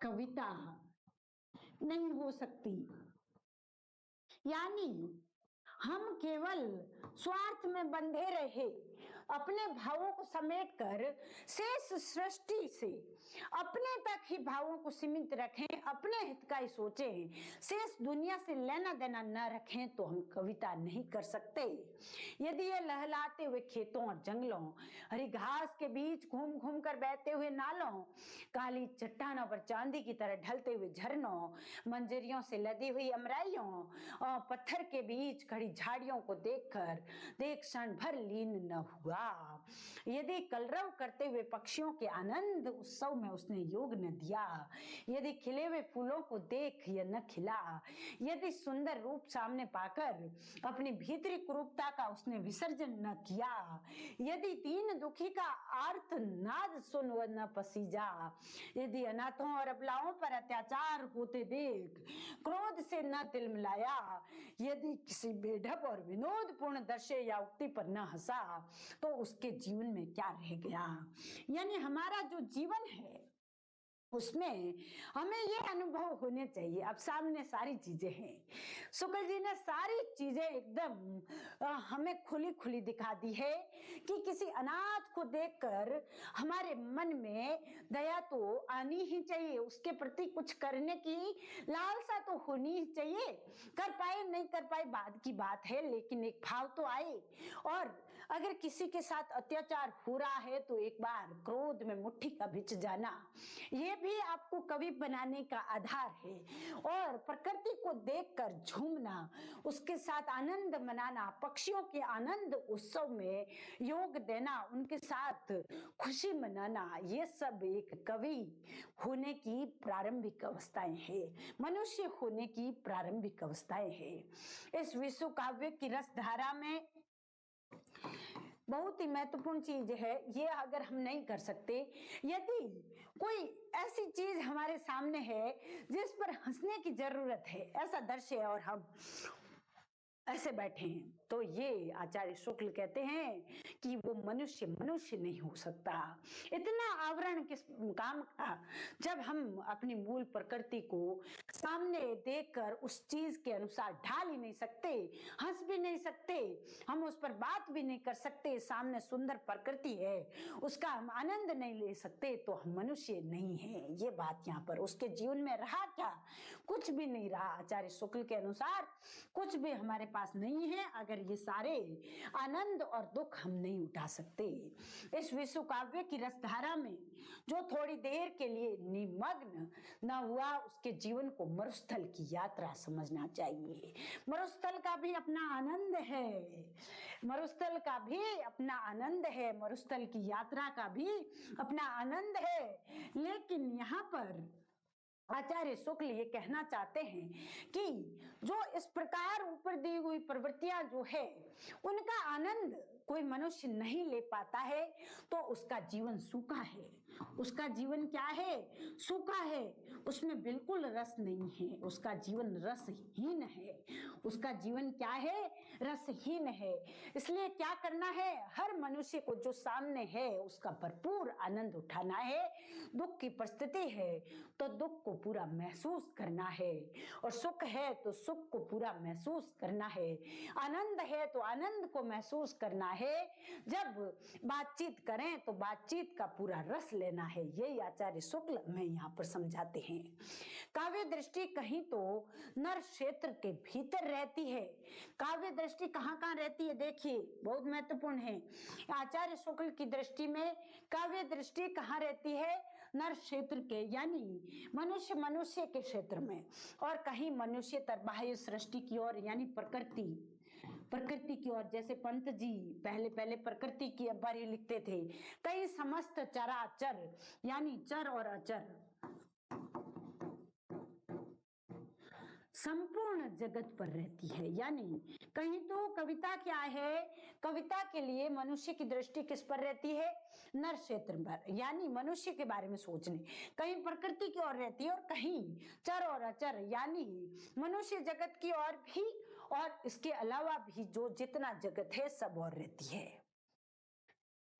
कविता नहीं हो सकती। यानी हम केवल स्वार्थ में बंधे रहे, अपने भावों को समेटकर शेष सृष्टि से अपने तक ही भावों को सीमित रखें, अपने हित का ही सोचें, शेष दुनिया से लेना देना न रखें, तो हम कविता नहीं कर सकते। यदि ये लहलाते हुए खेतों और जंगलों, हरी घास के बीच घूम घूम कर बहते हुए नालों, काली चट्टानों पर चांदी की तरह ढलते हुए झरनों, मंजरियों से लदी हुई अमराइयों और पत्थर के बीच खड़ी झाड़ियों को देखकर देख क्षण भर लीन न हुआ, यदि कलरव करते हुए पक्षियों के आनंद उत्सव में उसने योग न दिया, यदि खिले हुए फूलों को देख यह न खिला, यदि सुंदर रूप सामने पाकर अपनी भीतरी कुरूपता का उसने विसर्जन न किया, यदि दीन दुखी का आर्त नाद सुन व न पसीजा, यदि अनाथों और अबलाओं पर अत्याचार होते देख क्रोध से न तिलमिलाया, यदि किसी बेढप और विनोदपूर्ण दृश्य या उक्ति पर न हंसा, तो उसके जीवन में क्या रह गया। यानी हमारा जो जीवन है उसमें हमें ये अनुभव होने चाहिए। अब सामने सारी चीजें हैं, शुक्ल जी ने सारी चीजें एकदम हमें खुली खुली दिखा दी है कि किसी अनाथ को देखकर हमारे मन में दया तो आनी ही चाहिए, उसके प्रति कुछ करने की लालसा तो होनी ही चाहिए। कर पाए नहीं कर पाए बाद की बात है, लेकिन एक भाव तो आए। और अगर किसी के साथ अत्याचार हो रहा है तो एक बार क्रोध में मुट्ठी का भिच जाना, ये भी आपको कवि बनाने का आधार है। और प्रकृति को देखकर झूमना, उसके साथ आनंद मनाना, पक्षियों के आनंद उत्सव में योग देना, उनके साथ खुशी मनाना, ये सब एक कवि होने की प्रारंभिक अवस्थाएं हैं, मनुष्य होने की प्रारंभिक अवस्थाएं हैं। इस विश्व काव्य की रस धारा में बहुत ही महत्वपूर्ण चीज है ये। अगर हम नहीं कर सकते, यदि कोई ऐसी चीज हमारे सामने है जिस पर हंसने की जरूरत है, ऐसा दृश्य है और हम ऐसे बैठे हैं, तो ये आचार्य शुक्ल कहते हैं कि वो मनुष्य मनुष्य नहीं हो सकता। इतना आवरण किस काम का, जब हम अपनी मूल प्रकृति को सामने देखकर उस चीज के अनुसार ढाल ही नहीं सकते, हंस भी नहीं सकते, हम उस पर बात भी नहीं कर सकते, सामने सुंदर प्रकृति है उसका हम आनंद नहीं ले सकते, तो हम मनुष्य नहीं है। ये बात यहाँ पर उसके जीवन में रहा क्या? कुछ भी नहीं रहा। आचार्य शुक्ल के अनुसार कुछ भी हमारे पास नहीं है अगर ये सारे आनंद और दुख हम नहीं उठा सकते। इस विश्व काव्य की रसधारा में जो थोड़ी देर के लिए निमग्न न हुआ, उसके जीवन को मरुस्थल की यात्रा समझना चाहिए। मरुस्थल का भी अपना आनंद है, मरुस्थल का भी अपना आनंद है, मरुस्थल की यात्रा का भी अपना आनंद है। लेकिन यहाँ पर आचार्य शुक्ल ये कहना चाहते हैं कि जो इस प्रकार ऊपर दी हुई प्रवृत्तियां जो है उनका आनंद कोई मनुष्य नहीं ले पाता है, तो उसका जीवन सूखा है। उसका जीवन क्या है? सूखा है, उसमें बिल्कुल रस नहीं है, उसका जीवन रसहीन है। उसका जीवन क्या है? रसहीन है। इसलिए क्या करना है? हर मनुष्य को जो सामने है उसका भरपूर आनंद उठाना है। दुख की परिस्थिति है तो दुख को पूरा महसूस करना है, और सुख है तो सुख को पूरा महसूस करना है, आनंद है तो आनंद को महसूस करना है। जब बातचीत करें तो बातचीत का पूरा रस लेना है। यही आचार्य शुक्ल हमें यहाँ पर समझाते हैं। काव्य दृष्टि कहीं तो नर क्षेत्र के भीतर रहती है। काव्य दृष्टि कहाँ कहाँ रहती है? देखिए, बहुत महत्वपूर्ण है। आचार्य शुक्ल की दृष्टि में काव्य दृष्टि कहाँ रहती है? नर क्षेत्र के, यानी मनुष्य मनुष्य के क्षेत्र में, और कहीं मनुष्यतर बाह्य सृष्टि की ओर, यानी प्रकृति की ओर। जैसे पंत जी पहले प्रकृति की बारे लिखते थे। कई समस्त चराचर, यानी चर और अचर, संपूर्ण जगत पर रहती है। यानी कहीं तो कविता क्या है? कविता के लिए मनुष्य की दृष्टि किस पर रहती है? नर क्षेत्र पर, यानी मनुष्य के बारे में सोचने। कहीं प्रकृति की ओर रहती है और कहीं चर और अचर, यानी मनुष्य जगत की ओर भी, और इसके अलावा भी जो जितना जगत है सब और रहती है।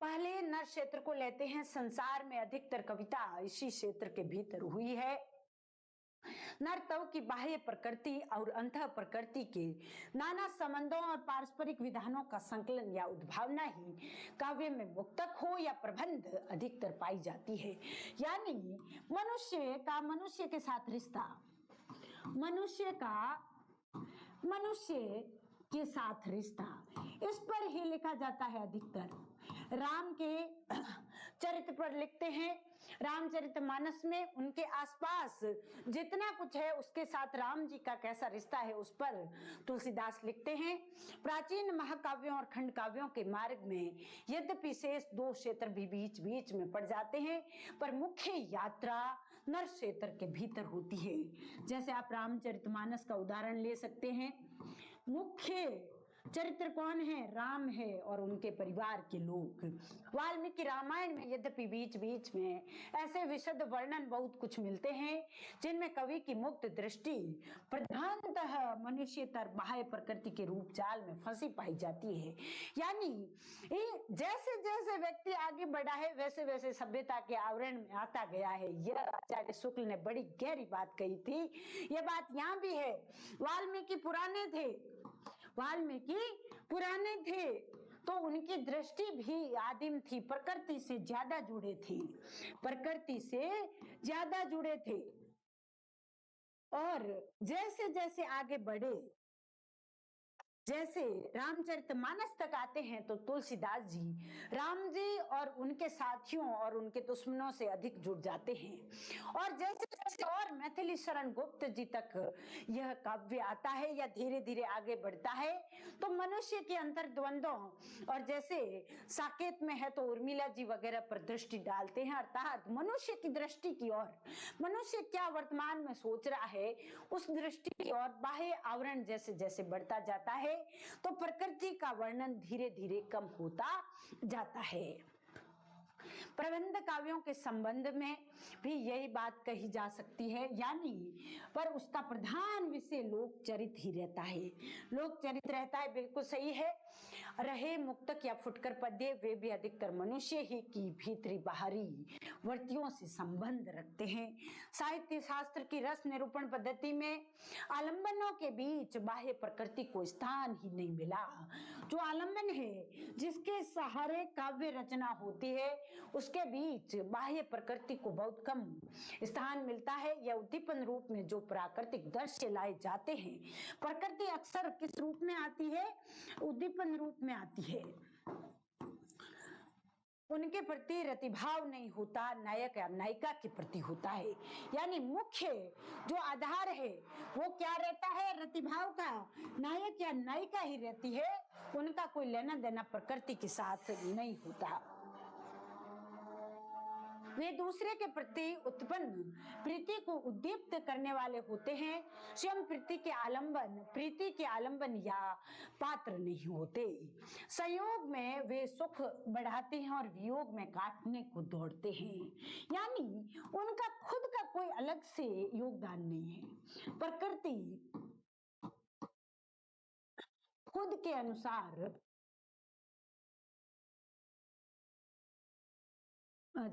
पहले नर क्षेत्र को लेते हैं। संसार में अधिकतर कविता इसी क्षेत्र के भीतर हुई है। नर्तव की बाह्य प्रकृति और अंतः प्रकृति के नाना संबंधों और पारस्परिक विधानों का संकलन या उद्भावना ही काव्य में मुक्तक हो या प्रबंध अधिकतर पाई जाती है। यानी मनुष्य का मनुष्य के साथ रिश्ता, मनुष्य का मनुष्य के साथ रिश्ता, इस पर ही लिखा जाता है अधिकतर। राम के चरित्र पर लिखते हैं। रामचरितमानस में उनके आसपास जितना कुछ है उसके साथ राम जी का कैसा रिश्ता है उस पर तुलसीदास लिखते हैं। प्राचीन महाकाव्यों और खंड काव्यों के मार्ग में यद्यपि शेष दो क्षेत्र भी बीच बीच में पड़ जाते हैं, पर मुख्य यात्रा नर क्षेत्र के भीतर होती है। जैसे आप रामचरितमानस का उदाहरण ले सकते हैं। मुख्य चरित्र कौन है? राम है और उनके परिवार के लोग। वाल्मीकि रामायण में यद्यपि बीच बीच में ऐसे विशद वर्णन बहुत कुछ मिलते हैं जिनमें कवि की मुक्त दृष्टि प्रधानतः मनुष्यतर बाह्य प्रकृति के रूप जाल में फंसी पाई जाती है। यानी जैसे जैसे व्यक्ति आगे बढ़ा है वैसे वैसे सभ्यता के आवरण में आता गया है। यह आचार्य शुक्ल ने बड़ी गहरी बात कही थी। यह बात यहाँ भी है। वाल्मीकि पुराने थे तो उनकी दृष्टि भी आदिम थी, प्रकृति से ज्यादा जुड़े थे। और जैसे जैसे आगे बढ़े, जैसे रामचरितमानस तक आते हैं तो तुलसीदास जी राम जी और उनके साथियों और उनके दुश्मनों से अधिक जुड़ जाते हैं। और जैसे जैसे और मैथिली शरण गुप्त जी तक यह काव्य आता है या धीरे धीरे आगे बढ़ता है तो मनुष्य के अंतर द्वंद्वों, और जैसे साकेत में है तो उर्मिला जी वगैरह पर दृष्टि डालते हैं। अर्थात मनुष्य की दृष्टि की ओर, मनुष्य क्या वर्तमान में सोच रहा है उस दृष्टि की ओर बाह्य आवरण जैसे जैसे बढ़ता जाता है तो प्रकृति का वर्णन धीरे धीरे कम होता जाता है। प्रबंध काव्यों के संबंध में भी यही बात कही जा सकती है, यानी पर उसका प्रधान विषय लोक चरित ही रहता है। लोक चरित रहता है, बिल्कुल सही है। रहे मुक्तक या फुटकर पद्य, वे भी अधिकतर मनुष्य ही की भीतरी बाहरी वृत्तियों से संबंध रखते हैं। साहित्य शास्त्र की रस निरूपण पद्धति में आलंबनों के बीच बाह्य प्रकृति को स्थान ही नहीं मिला। जो आलंबन है, जिसके सहारे काव्य रचना होती है, उसके बीच बाह्य प्रकृति को बहुत कम स्थान मिलता है। यह उद्दीपन रूप में जो प्राकृतिक दृश्य लाए जाते हैं, प्रकृति अक्सर किस रूप में आती है? उद्दीपन रूप में आती है। उनके प्रति रतिभाव नहीं होता, नायक या नायिका के प्रति होता है। यानी मुख्य जो आधार है वो क्या रहता है? रतिभाव का। नायक या नायिका ही रहती है, उनका कोई लेना देना प्रकृति के साथ नहीं होता। वे दूसरे के प्रति उत्पन्न प्रीति को उद्दीप्त करने वाले होते हैं। स्वयं प्रीति के आलंबन या पात्र नहीं होते। संयोग में वे सुख बढ़ाते हैं और वियोग में काटने को दौड़ते हैं। यानी उनका खुद का कोई अलग से योगदान नहीं है। प्रकृति खुद के अनुसार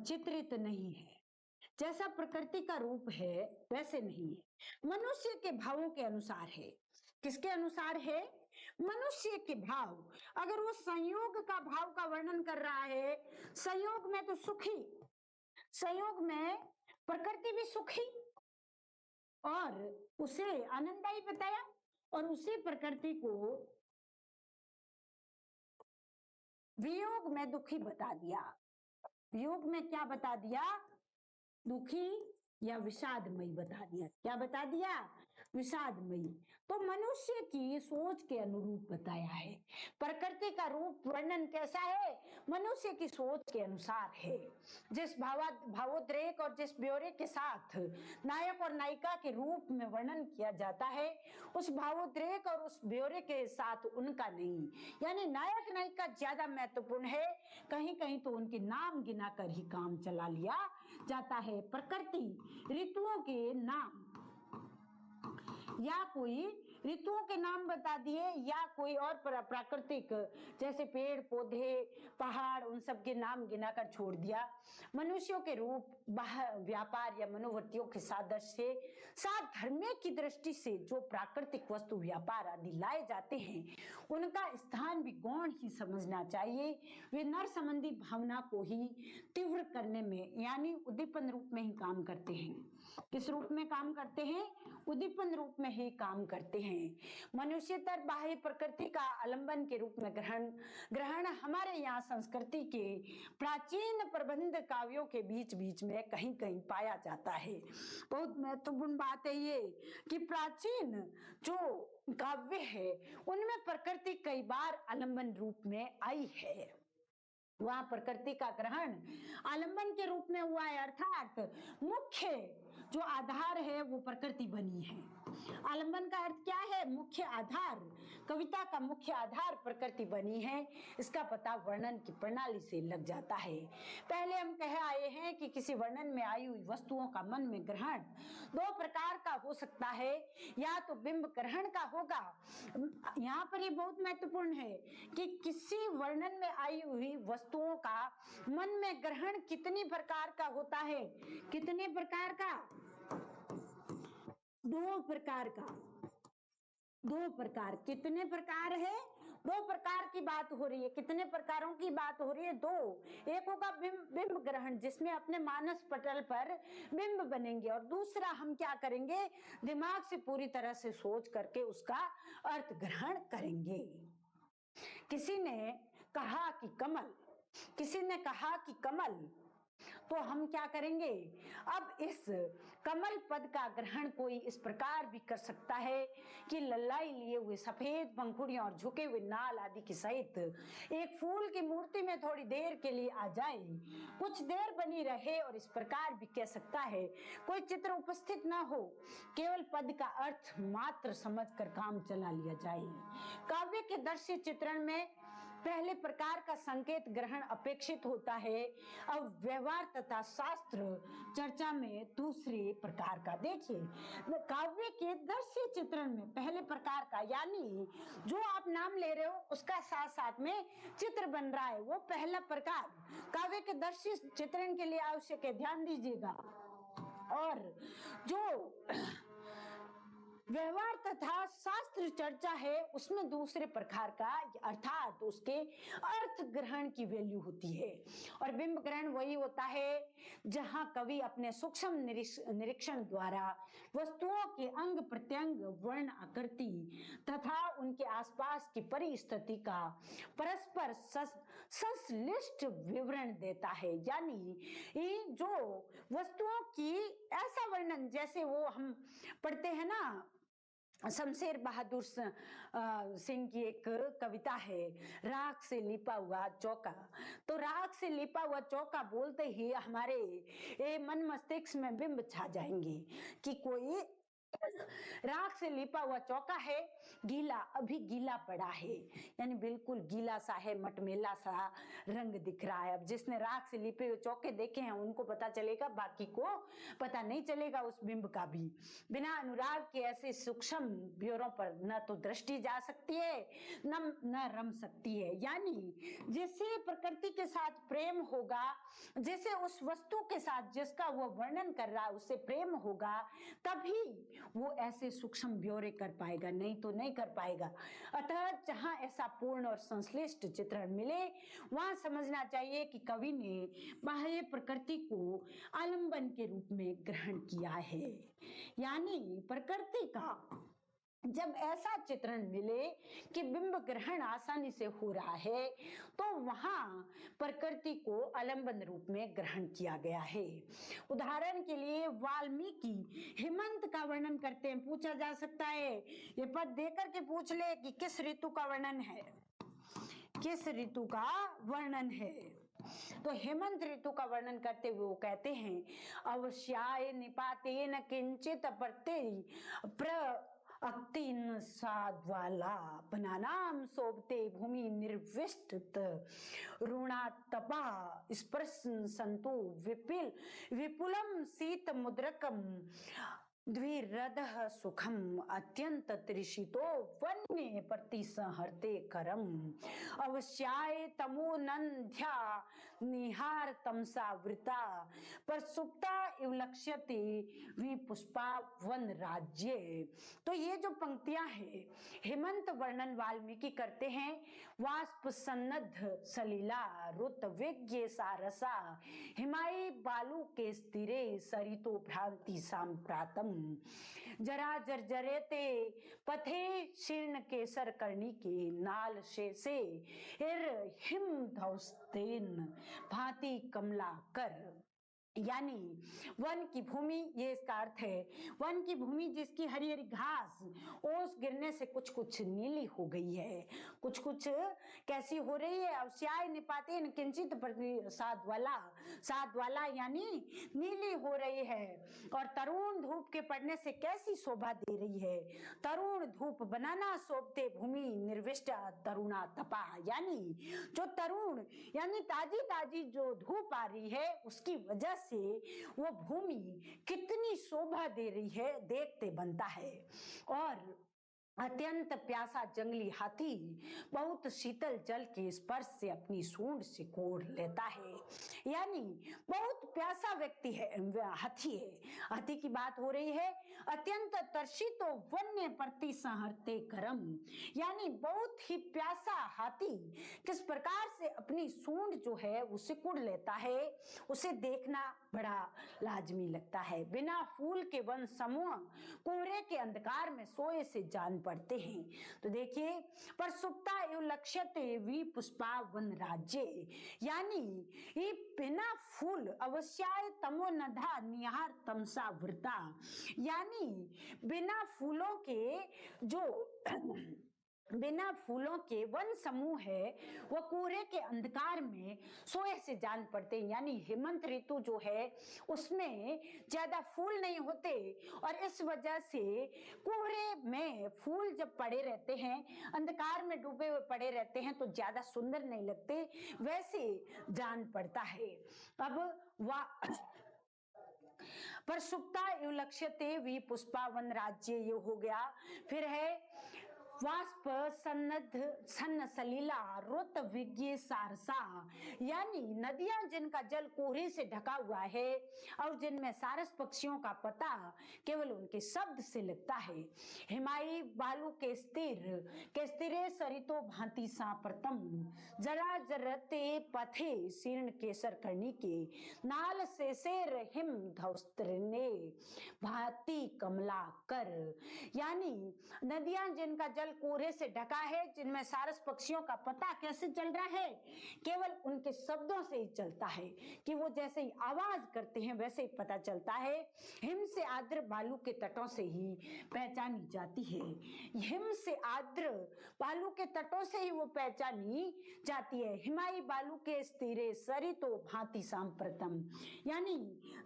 चित्रित नहीं है। जैसा प्रकृति का रूप है वैसे नहीं है। मनुष्य के भावों के अनुसार है। किसके अनुसार है? मनुष्य के भाव। अगर वो संयोग का भाव का वर्णन कर रहा है, संयोग में तो सुखी, संयोग में प्रकृति भी सुखी और उसे आनंददायी बताया, और उसी प्रकृति को वियोग में दुखी बता दिया। वियोग में क्या बता दिया? दुखी या विषादमयी बता दिया। क्या बता दिया? विषादमयी। तो मनुष्य की सोच के अनुरूप बताया है। प्रकृति का रूप वर्णन कैसा है? मनुष्य की सोच के अनुसार है। जिस भावोद्रेक और जिस ब्यौरे के साथ नायक और नायिका के रूप में वर्णन किया जाता है, उस भावोद्रेक और उस ब्यौरे के साथ उनका नहीं। यानी नायक नायिका ज्यादा महत्वपूर्ण है। कहीं कहीं तो उनके नाम गिना कर ही काम चला लिया जाता है। प्रकृति ऋतुओं के नाम या कोई ऋतुओं के नाम बता दिए, या कोई और प्राकृतिक जैसे पेड़ पौधे पहाड़, उन सब के नाम गिनाकर छोड़ दिया। मनुष्यों के रूप व्यापार या मनोवृत्तियों के सादृश्य से साथ धर्म की दृष्टि से जो प्राकृतिक वस्तु व्यापार आदि लाए जाते हैं, उनका स्थान भी गौण ही समझना चाहिए। वे नर संबंधी भावना को ही तीव्र करने में, यानी उद्दीपन रूप में ही काम करते हैं। किस रूप में काम करते हैं? उद्दीपन रूप में ही काम करते हैं। मनुष्यतर बाह्य प्रकृति का आलंबन के रूप में ग्रहण हमारे यहाँ संस्कृति के प्राचीन प्रबंध काव्यों के बीच बीच में कहीं कहीं पाया जाता है। बहुत महत्वपूर्ण बात है ये कि प्राचीन जो काव्य है उनमें प्रकृति कई बार आलंबन रूप में आई है। वहां प्रकृति का ग्रहण आलंबन के रूप में हुआ है, अर्थात मुख्य जो आधार है वो प्रकृति बनी है। आलंबन का अर्थ क्या है? मुख्य आधार। कविता का मुख्य आधार प्रकृति बनी है। इसका पता वर्णन की प्रणाली से लग जाता है। पहले हम कह आए हैं कि किसी वर्णन में आई हुई वस्तुओं का मन में ग्रहण दो प्रकार का हो सकता है। या तो बिंब ग्रहण का होगा। यहाँ पर ये बहुत महत्वपूर्ण है कि किसी वर्णन में आई हुई वस्तुओं का मन में ग्रहण कितनी प्रकार का होता है? कितने प्रकार का? दो प्रकार का। दो प्रकार। कितने प्रकार है? दो प्रकार की बात हो रही है। कितने प्रकारों की बात हो रही है? दो। एक होगा बिंब ग्रहण, जिसमें अपने मानस पटल पर बिंब बनेंगे, और दूसरा हम क्या करेंगे? दिमाग से पूरी तरह से सोच करके उसका अर्थ ग्रहण करेंगे। किसी ने कहा कि कमल, किसी ने कहा कि कमल, तो हम क्या करेंगे, अब इस कमल पद का ग्रहण कोई इस प्रकार भी कर सकता है कि लल्लाई लिए हुए सफेद पंखुड़ियों और झुके हुए नाल आदि के सहित एक फूल की मूर्ति में थोड़ी देर के लिए आ जाए, कुछ देर बनी रहे, और इस प्रकार भी कह सकता है कोई चित्र उपस्थित ना हो, केवल पद का अर्थ मात्र समझकर काम चला लिया जाए। काव्य के दृश्य चित्रण में पहले प्रकार का संकेत ग्रहण अपेक्षित होता है, अब व्यवहार तथा शास्त्र चर्चा में दूसरे प्रकार का। देखिए, काव्य के दृश्य चित्रण में पहले प्रकार का, यानी जो आप नाम ले रहे हो उसका साथ साथ में चित्र बन रहा है, वो पहला प्रकार काव्य के दृश्य चित्रण के लिए आवश्यक है, ध्यान दीजिएगा। और जो व्यवहार तथा शास्त्र चर्चा है उसमें दूसरे प्रकार का, अर्थात उसके अर्थ ग्रहण की वैल्यू होती है। और बिंब ग्रहण वही होता है जहां कवि अपने सूक्ष्म निरीक्षण द्वारा वस्तुओं के अंग प्रत्यंग, वर्ण, आकृति तथा उनके आसपास की परिस्थिति का परस्पर संश्लिष्ट विवरण देता है। यानी ये जो वस्तुओं की ऐसा वर्णन, जैसे वो हम पढ़ते हैं ना, शमशेर बहादुर सिंह की एक कविता है, राख से लिपा हुआ चौका। तो राख से लिपा हुआ चौका बोलते ही हमारे मन मस्तिष्क में बिंब छा जाएंगे कि कोई राख से लिपा हुआ चौका है, गीला, अभी गीला पड़ा है, यानी बिल्कुल गीला सा है, मटमेला सा रंग दिख रहा है। अब जिसने राख से लिपे हुए चौके देखे हैं उनको पता चलेगा, बाकी को पता नहीं चलेगा उस बिंब का भी। बिना अनुराग के ऐसे सूक्ष्म ब्योरों पर न तो दृष्टि जा सकती है न रम सकती है। यानी जैसे प्रकृति के साथ प्रेम होगा, जैसे उस वस्तु के साथ जिसका वो वर्णन कर रहा है उससे प्रेम होगा, तभी वो ऐसे सूक्ष्म ब्यौरे कर पाएगा, नहीं तो नहीं कर पाएगा। अतः जहां ऐसा पूर्ण और संश्लिष्ट चित्रण मिले वहां समझना चाहिए कि कवि ने बाह्य प्रकृति को आलंबन के रूप में ग्रहण किया है। यानी प्रकृति का जब ऐसा चित्रण मिले कि बिंब ग्रहण आसानी से हो रहा है, तो वहां प्रकृति को आलंबन रूप में ग्रहण किया गया है। उदाहरण के लिए वाल्मीकि हेमंत का वर्णन करते हैं। पूछा जा सकता है, ये पद देकर के पूछ ले कि किस ऋतु का वर्णन है, किस ऋतु का वर्णन है। तो हेमंत ऋतु का वर्णन करते हुए वो कहते हैं, अवश्याय निपातेन किंचित अक्तिन साध्वाला बनानाम शोभते भूमि निर्विष्ट ऋणातपा स्पर्शन संतु विपुलम शीत मुद्रकम द्विरदः सुखम अत्यंत त्रिशितो वन्य प्रतिसंहर्ते करम अवश्याय तमोनंध्या निहार तमसा वृता पर सुप्ता इव लक्ष्यते विपुष्पा वन राज्य। तो ये जो पंक्तियां हैं हेमंत वर्णन वाल्मीकि करते हैं, वाष्प सन्नद्ध सलीला रुत विज्ञ सारसा हिमाई बालू के स्थिरे सरितो भ्रांति सांप्रातम जरा जर्जरेते पथे शीर्ण केसर करनी के नाल से हिम धौस्तेन भांति कमला कर। यानी वन की भूमि, ये इसका अर्थ है, वन की भूमि जिसकी हरी हरी घास ओस गिरने से कुछ कुछ नीली हो गई है, कुछ कुछ कैसी हो रही है, अवश्याय निपाते किंचित साध वाला यानी नीली हो रही है, और तरुण धूप के पड़ने से कैसी शोभा दे रही है। तरुण धूप बनाना शोभते भूमि निर्विष्ट तरुणा तपा, यानी जो तरुण यानी ताजी ताजी जो धूप आ रही है उसकी वजह से वो भूमि कितनी शोभा दे रही है देखते बनता है। और अत्यंत प्यासा जंगली हाथी बहुत शीतल जल के स्पर्श से अपनी सूंड सिकोड़ लेता है। यानी बहुत प्यासा व्यक्ति है, हाथी है, हाथी की बात हो रही है। अत्यंत तर्षितो वन्य प्रति संहरते करम, यानी बहुत ही प्यासा हाथी किस प्रकार से अपनी सूंड जो है वो सिकुड़ लेता है, उसे देखना बड़ा लाजमी लगता है। बिना फूल के वन समूह कोहरे के अंधकार में सोए से जान पढ़ते हैं। तो देखिए, पर सुप्ता एव लक्ष्यते वि पुष्पा वन राज्य, यानी ये बिना फूल अवश्याय तमो नधा निहार तमसा वृता, यानी बिना फूलों के जो बिना फूलों के वन समूह है वो कोहरे के अंधकार में सोए से जान पड़ते हैं। यानी हेमंत ऋतु जो है उसमें ज्यादा फूल नहीं होते और इस वजह से कोहरे में फूल जब पड़े रहते हैं, अंधकार में डूबे हुए पड़े रहते हैं तो ज्यादा सुंदर नहीं लगते, वैसे जान पड़ता है। अब पर सुप्ता एव लक्ष्यते वि पुष्पा वन राज्य, ये हो गया। फिर है वाष्प सन्नद्ध सन्न सलीला रुत विज्ञ सारसा, यानी नदियां जिनका जल कोहरे से ढका हुआ है और जिनमें सारस पक्षियों का पता केवल उनके शब्द से लगता है। हिमाई बालू के स्थिरे सरितो भांति सांप्रतम, जरा जरते पथे शीर्ण केसर करनी के, नाल से शेर हिम धौस्त्रने भांति कमला कर, यानी नदियां जिनका जल कोहरे से ढका है, जिनमें सारस पक्षियों का पता कैसे चल रहा है, केवल उनके शब्दों से ही चलता है कि वो जैसे ही आवाज करते हैं वैसे ही पता चलता है। हिम से आर्द्र बालू के तटों से ही पहचानी जाती है, हिम से आर्द्र बालू के तटों से ही वो पहचानी जाती है। हिमाई बालू के स्थिरे सरितो भांति सांप्रतम, यानी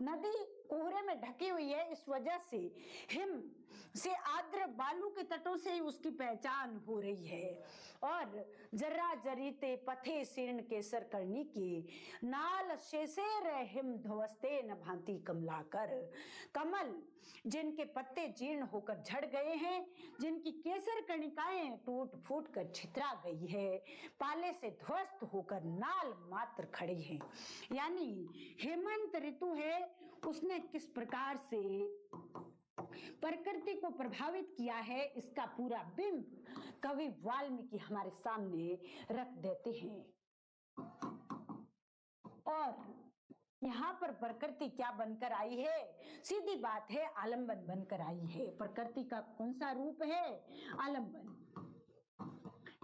नदी कोहरे में ढकी हुई है, इस वजह से हिम से आर्द्र बालू के तटों से ही उसकी पहचान हो रही है। और जर्रा जरीते पथे शीर्ण केसर करनी के, नाल शेषेर हिम ध्वस्ते न भांति कमलाकर, कमल जिनके पत्ते जीर्ण होकर झड़ गए हैं, जिनकी केसर कणिकाएं टूट फूट कर छितरा गई है, पाले से ध्वस्त होकर नाल मात्र खड़ी हैं। यानी हेमंत ऋतु है उसने किस प्रकार से प्रकृति को प्रभावित किया है, इसका पूरा बिंब कवि वाल्मीकि हमारे सामने रख देते हैं। और यहाँ पर प्रकृति क्या बनकर आई है? सीधी बात है, आलंबन बनकर आई है। प्रकृति का कौन सा रूप है? आलंबन।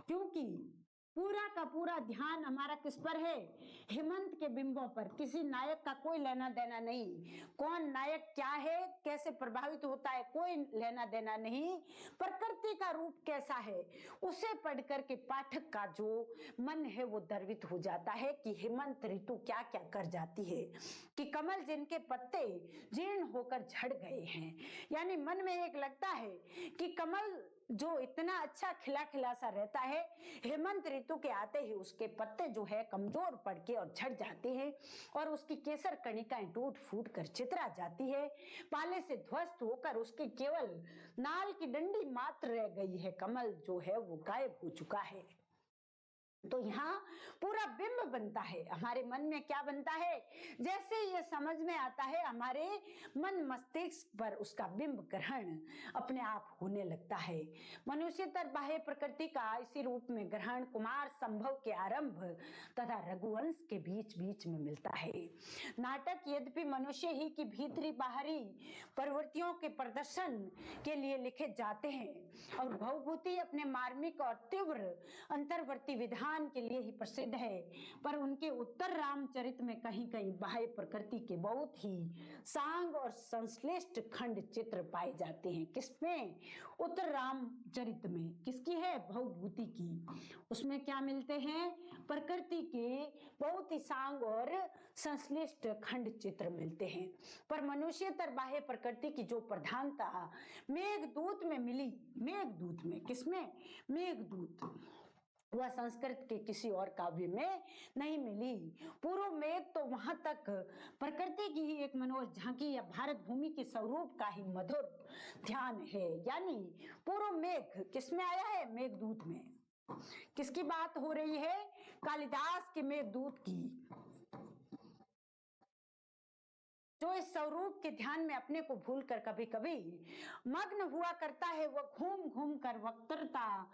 क्योंकि पूरा का पूरा ध्यान हमारा किस पर है? हेमंत के बिंबों पर। किसी नायक का कोई लेना देना नहीं, कौन नायक क्या है, कैसे प्रभावित होता है, कोई लेना देना नहीं। प्रकृति का रूप कैसा है उसे पढ़ करके पाठक का जो मन है वो द्रवित हो जाता है कि हेमंत ऋतु क्या क्या कर जाती है, कि कमल जिनके पत्ते जीर्ण होकर झड़ गए हैं। यानी मन में एक लगता है कि कमल जो इतना अच्छा खिला खिला सा रहता है, हेमंत ऋतु के आते ही उसके पत्ते जो है कमजोर पड़ के और झड़ जाते हैं और उसकी केसर कणिकाएं टूट फूट कर चितरा जाती है, पाले से ध्वस्त होकर उसके केवल नाल की डंडी मात्र रह गई है, कमल जो है वो गायब हो चुका है। तो यहाँ पूरा बिंब बनता है। हमारे मन में क्या बनता है? जैसे ये समझ में आता है, हमारे मन मस्तिष्क पर उसका बिंब ग्रहण अपने आप होने लगता है। मनुष्यतर बाह्य प्रकृति का इसी रूप में ग्रहण कुमार संभव के आरंभ तथा रघुवंश के बीच बीच में मिलता है। नाटक यद्यपि मनुष्य ही की भीतरी बाहरी प्रवृत्तियों के प्रदर्शन के लिए लिखे जाते हैं और भवभूति अपने मार्मिक और तीव्र अंतर्वर्ती विधान के लिए ही प्रसिद्ध है, पर उनके उत्तर रामचरित में कहीं कहीं बाह्य प्रकृति के बहुत ही सांग और संश्लिष्ट खंड चित्र पाए जाते हैं। किसमें? उत्तर रामचरित में। किसकी है? भवभूति की। उसमें क्या मिलते हैं? प्रकृति के बहुत ही सांग और संश्लिष्ट खंड चित्र मिलते हैं। पर मनुष्यतर बाह्य प्रकृति की जो प्रधानता मेघदूत में मिली, मेघदूत में, किसमें? मेघदूत, वह संस्कृत के किसी और काव्य में नहीं मिली। पूर्व में तो वहां तक प्रकृति की ही एक मनोहर झांकी या भारत भूमि के स्वरूप का ही मधुर ध्यान है। यानी पूर्व मेघ किसमें आया है? मेघदूत में। किसकी बात हो रही है? कालिदास के मेघदूत की। जो इस स्वरूप के ध्यान में अपने को भूलकर कभी कभी मग्न हुआ करता है, वह घूम घूम कर वक्तरता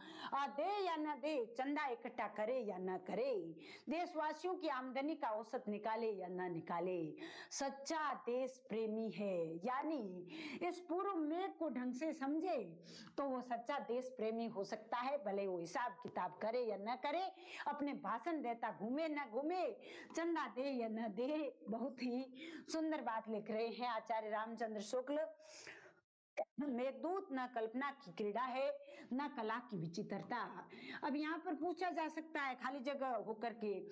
दे या न दे, चंदा इकट्ठा करे या न करे, देशवासियों की आमदनी का औसत निकाले या न निकाले, सच्चा देश प्रेमी है। यानी इस पूर्व मेघ को ढंग से समझे तो वो सच्चा देश प्रेमी हो सकता है, भले वो हिसाब किताब करे या न करे, अपने भाषण देता घूमे न घूमे, चंदा दे या न दे। बहुत ही सुंदर बात लिख रहे हैं आचार्य रामचंद्र शुक्ल। मेघदूत न कल्पना की क्रीड़ा है, न कला की विचित्रता। अब यहाँ पर पूछा जा सकता है खाली जगह होकर के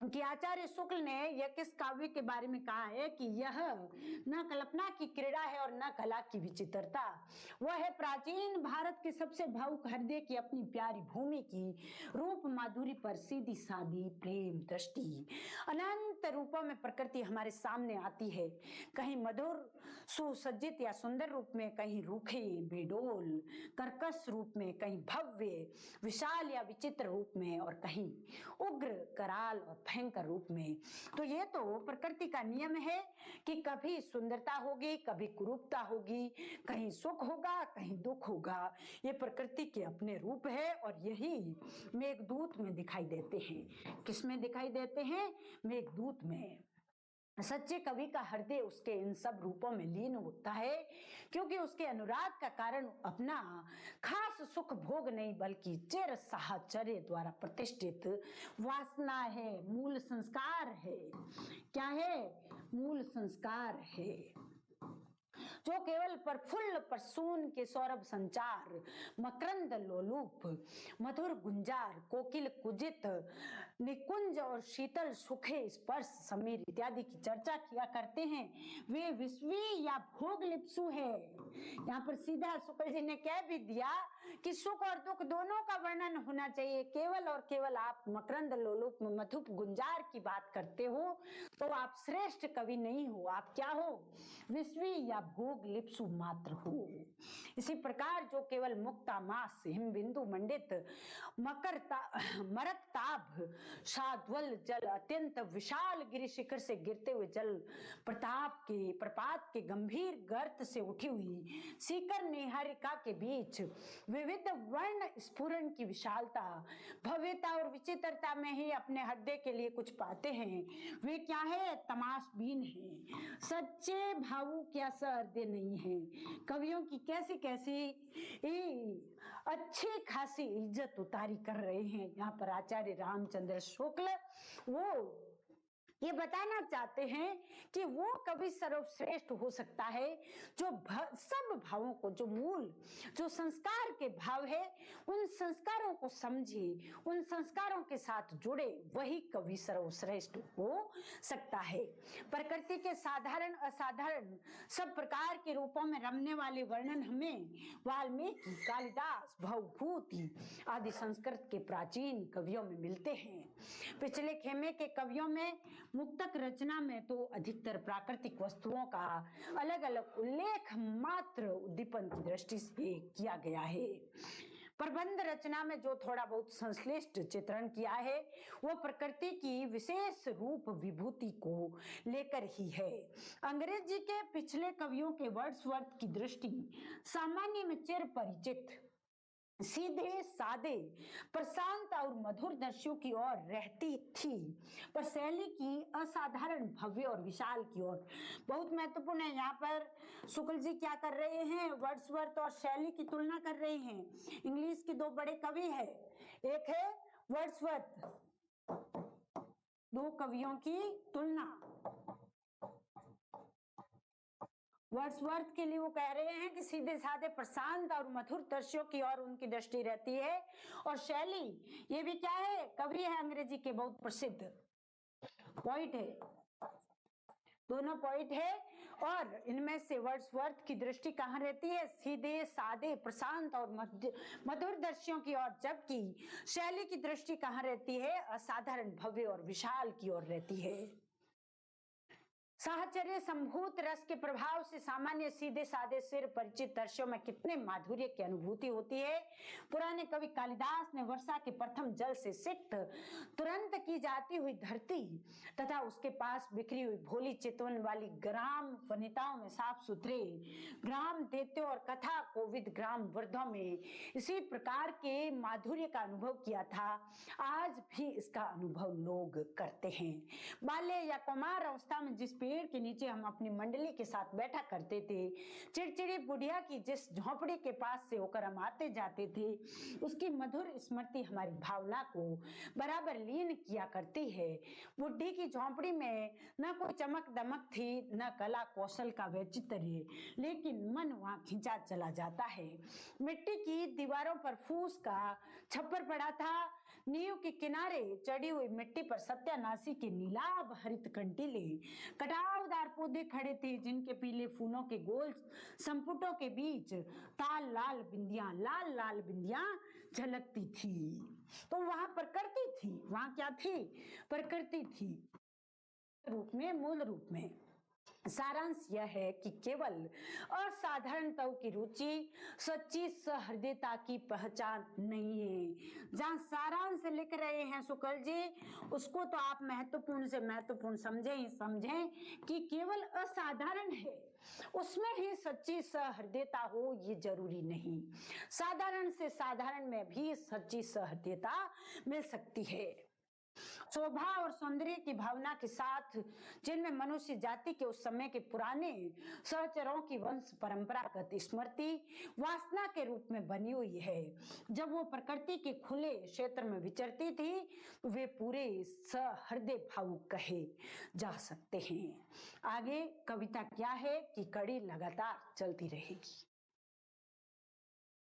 कि आचार्य शुक्ल ने यह किस काव्य के बारे में कहा है कि यह न कल्पना की क्रीड़ा है और न कला की विचित्रता। वह है प्राचीन भारत के सबसे भावुक हृदय की अपनी प्यारी भूमि की रूप माधुरी पर सीधी सादी प्रेम दृष्टि। अनंत रूपों में प्रकृति हमारे सामने आती है, कहीं मधुर सुसज्जित या सुंदर रूप में, कहीं रूखे बेडोल कर्कश रूप में, कहीं भव्य विशाल या विचित्र रूप में, और कहीं उग्र कराल और भयंकर रूप में। तो ये तो प्रकृति का नियम है कि कभी सुंदरता होगी, कभी कुरूपता होगी, कहीं सुख होगा, कहीं दुख होगा। ये प्रकृति के अपने रूप है और यही मेघदूत में दिखाई देते हैं। किसमें दिखाई देते हैं? मेघदूत में। सच्चे कवि का हृदय उसके इन सब रूपों में लीन होता है, क्योंकि उसके अनुराग का कारण अपना खास सुख भोग नहीं बल्कि चिर साहचर्य द्वारा प्रतिष्ठित वासना है, मूल संस्कार है। क्या है? मूल संस्कार है, जो केवल प्रफुल्ल प्रसून के सौरभ संचार, मकरंद लोलूप, मधुर गुंजार, कोकिल कुजित निकुंज और शीतल सुखे स्पर्श समीर इत्यादि की चर्चा किया करते हैं, वे विश्वी या भोग लिप्सु है। यहाँ पर सीधा शुक्ल जी ने कह भी दिया कि सुख और दुख दोनों का वर्णन होना चाहिए। केवल और केवल आप मकरंद लोलूप मधुप गुंजार की बात करते हो तो आप श्रेष्ठ कवि नहीं हो। आप क्या हो? विश्वी या भोग लिप्सु मात्र हो। इसी प्रकार जो केवल मुक्ता मास हिम बिंदु मंडित मरकताभ शाद्वल जल अत्यंत विशाल गिरि शिखर से गिरते हुए जल प्रपात के गंभीर गर्त से उठी हुई सीकर निहारिका के बीच विविध वर्ण स्फुरन की विशालता, भव्यता और विचित्रता में ही अपने हृदय के लिए कुछ पाते हैं, वे क्या है? तमाशबीन है, सच्चे भावुक या सहृदय नहीं है। कवियों की कैसी कैसी अच्छी खासी इज्जत उतारी कर रहे हैं यहाँ पर आचार्य रामचंद्र शुक्ल। वो ये बताना चाहते हैं कि वो कवि सर्वश्रेष्ठ हो सकता है जो सब भावों को, जो मूल जो संस्कार के भाव है, उन संस्कारों को समझे, उन संस्कारों के साथ जुड़े, वही कवि सर्वश्रेष्ठ हो सकता है। प्रकृति के साधारण असाधारण सब प्रकार के रूपों में रमने वाले वर्णन हमें वाल्मीकि, कालिदास, भवभूति आदि संस्कृत के प्राचीन कवियों में मिलते हैं। पिछले खेमे के कवियों में मुक्तक रचना में तो अधिकतर प्राकृतिक वस्तुओं का अलग अलग उल्लेख मात्र उद्दीपन की दृष्टि से किया गया है। प्रबंध रचना में जो थोड़ा बहुत संश्लिष्ट चित्रण किया है वो प्रकृति की विशेष रूप विभूति को लेकर ही है। अंग्रेजी के पिछले कवियों के वर्ड्सवर्थ की दृष्टि सामान्य में चिर परिचित, सीधे सादे, प्रशांत और मधुर दृश्यों की ओर रहती थी, पर शैली की असाधारण, भव्य और विशाल की ओर। बहुत महत्वपूर्ण है। यहाँ पर शुक्ल जी क्या कर रहे हैं? वर्ड्सवर्थ और शैली की तुलना कर रहे हैं। इंग्लिश के दो बड़े कवि हैं, एक है वर्ड्सवर्थ, दो कवियों की तुलना। वर्ड्सवर्थ के लिए वो कह रहे हैं कि सीधे साधे, प्रशांत और मधुर दृश्यों की ओर उनकी दृष्टि रहती है। और शैली, ये भी क्या है? कवि है अंग्रेजी के, बहुत प्रसिद्ध पोइट है, दोनों पोइट है। और इनमें से वर्ड्सवर्थ की दृष्टि कहाँ रहती है? सीधे साधे, प्रशांत और मधुर दृश्यों की ओर, जबकि शैली की दृष्टि कहाँ रहती है? असाधारण, भव्य और विशाल की ओर रहती है। साहचर्य संभूत रस के प्रभाव से सामान्य सीधे साधे सिर परिचित दृश्यों में कितने माधुर्य की अनुभूति होती है। पुराने कवि कालिदास ने वर्षा के प्रथम जल से सिक्त तुरंत की जाती हुई धरती तथा उसके पास बिखरी हुई भोली चितवन वाली ग्राम वनिताओं में साफ सुथरे ग्राम दैत्यों और कथा कोविद ग्राम वृद्धों में इसी प्रकार के माधुर्य का अनुभव किया था। आज भी इसका अनुभव लोग करते हैं। बाल्य या कुमार अवस्था में जिस पेड़ के नीचे हम अपनी मंडली के साथ बैठा करते थे, चिड़चिड़ी बुढ़िया की जिस झोंपड़ी के पास से होकर हम आते जाते थे, उसकी मधुर स्मृति हमारी भावना को बराबर लीन किया करती है। बुढ़ी की झोंपड़ी में न कोई चमक दमक थी, न कला कौशल का वैचित्र्य, लेकिन मन वहां खिंचा चला जाता है। मिट्टी की दीवारों पर फूस का छप्पर पड़ा था, नींव के किनारे चढ़ी हुई मिट्टी पर सत्यानाशी के नीलाभ हरित कंटीले कटावदार पौधे खड़े थे, जिनके पीले फूलों के गोल संपुटों के बीच लाल लाल बिंदियां झलकती थी। तो वहां प्रकृति थी, वहां क्या थी? प्रकृति थी रूप में, मूल रूप में। सारांश यह है कि केवल असाधारणता की रुचि सच्ची सहृदयता की पहचान नहीं है। जहां सारांश लिख रहे हैं शुक्ल जी, उसको तो आप महत्वपूर्ण से महत्वपूर्ण समझें कि केवल असाधारण है, उसमें ही सच्ची सहृदयता हो ये जरूरी नहीं। साधारण से साधारण में भी सच्ची सहृदयता मिल सकती है। शोभा और सौंदर्य की भावना के साथ जिनमें मनुष्य जाति के उस समय के पुराने सहचरों की वंश परंपरागत स्मृति वासना के रूप में बनी हुई है। जब वो प्रकृति के खुले क्षेत्र में विचरती थी, वे पूरे सहृदय भावुक कहे जा सकते हैं। आगे कविता क्या है कि कड़ी लगातार चलती रहेगी।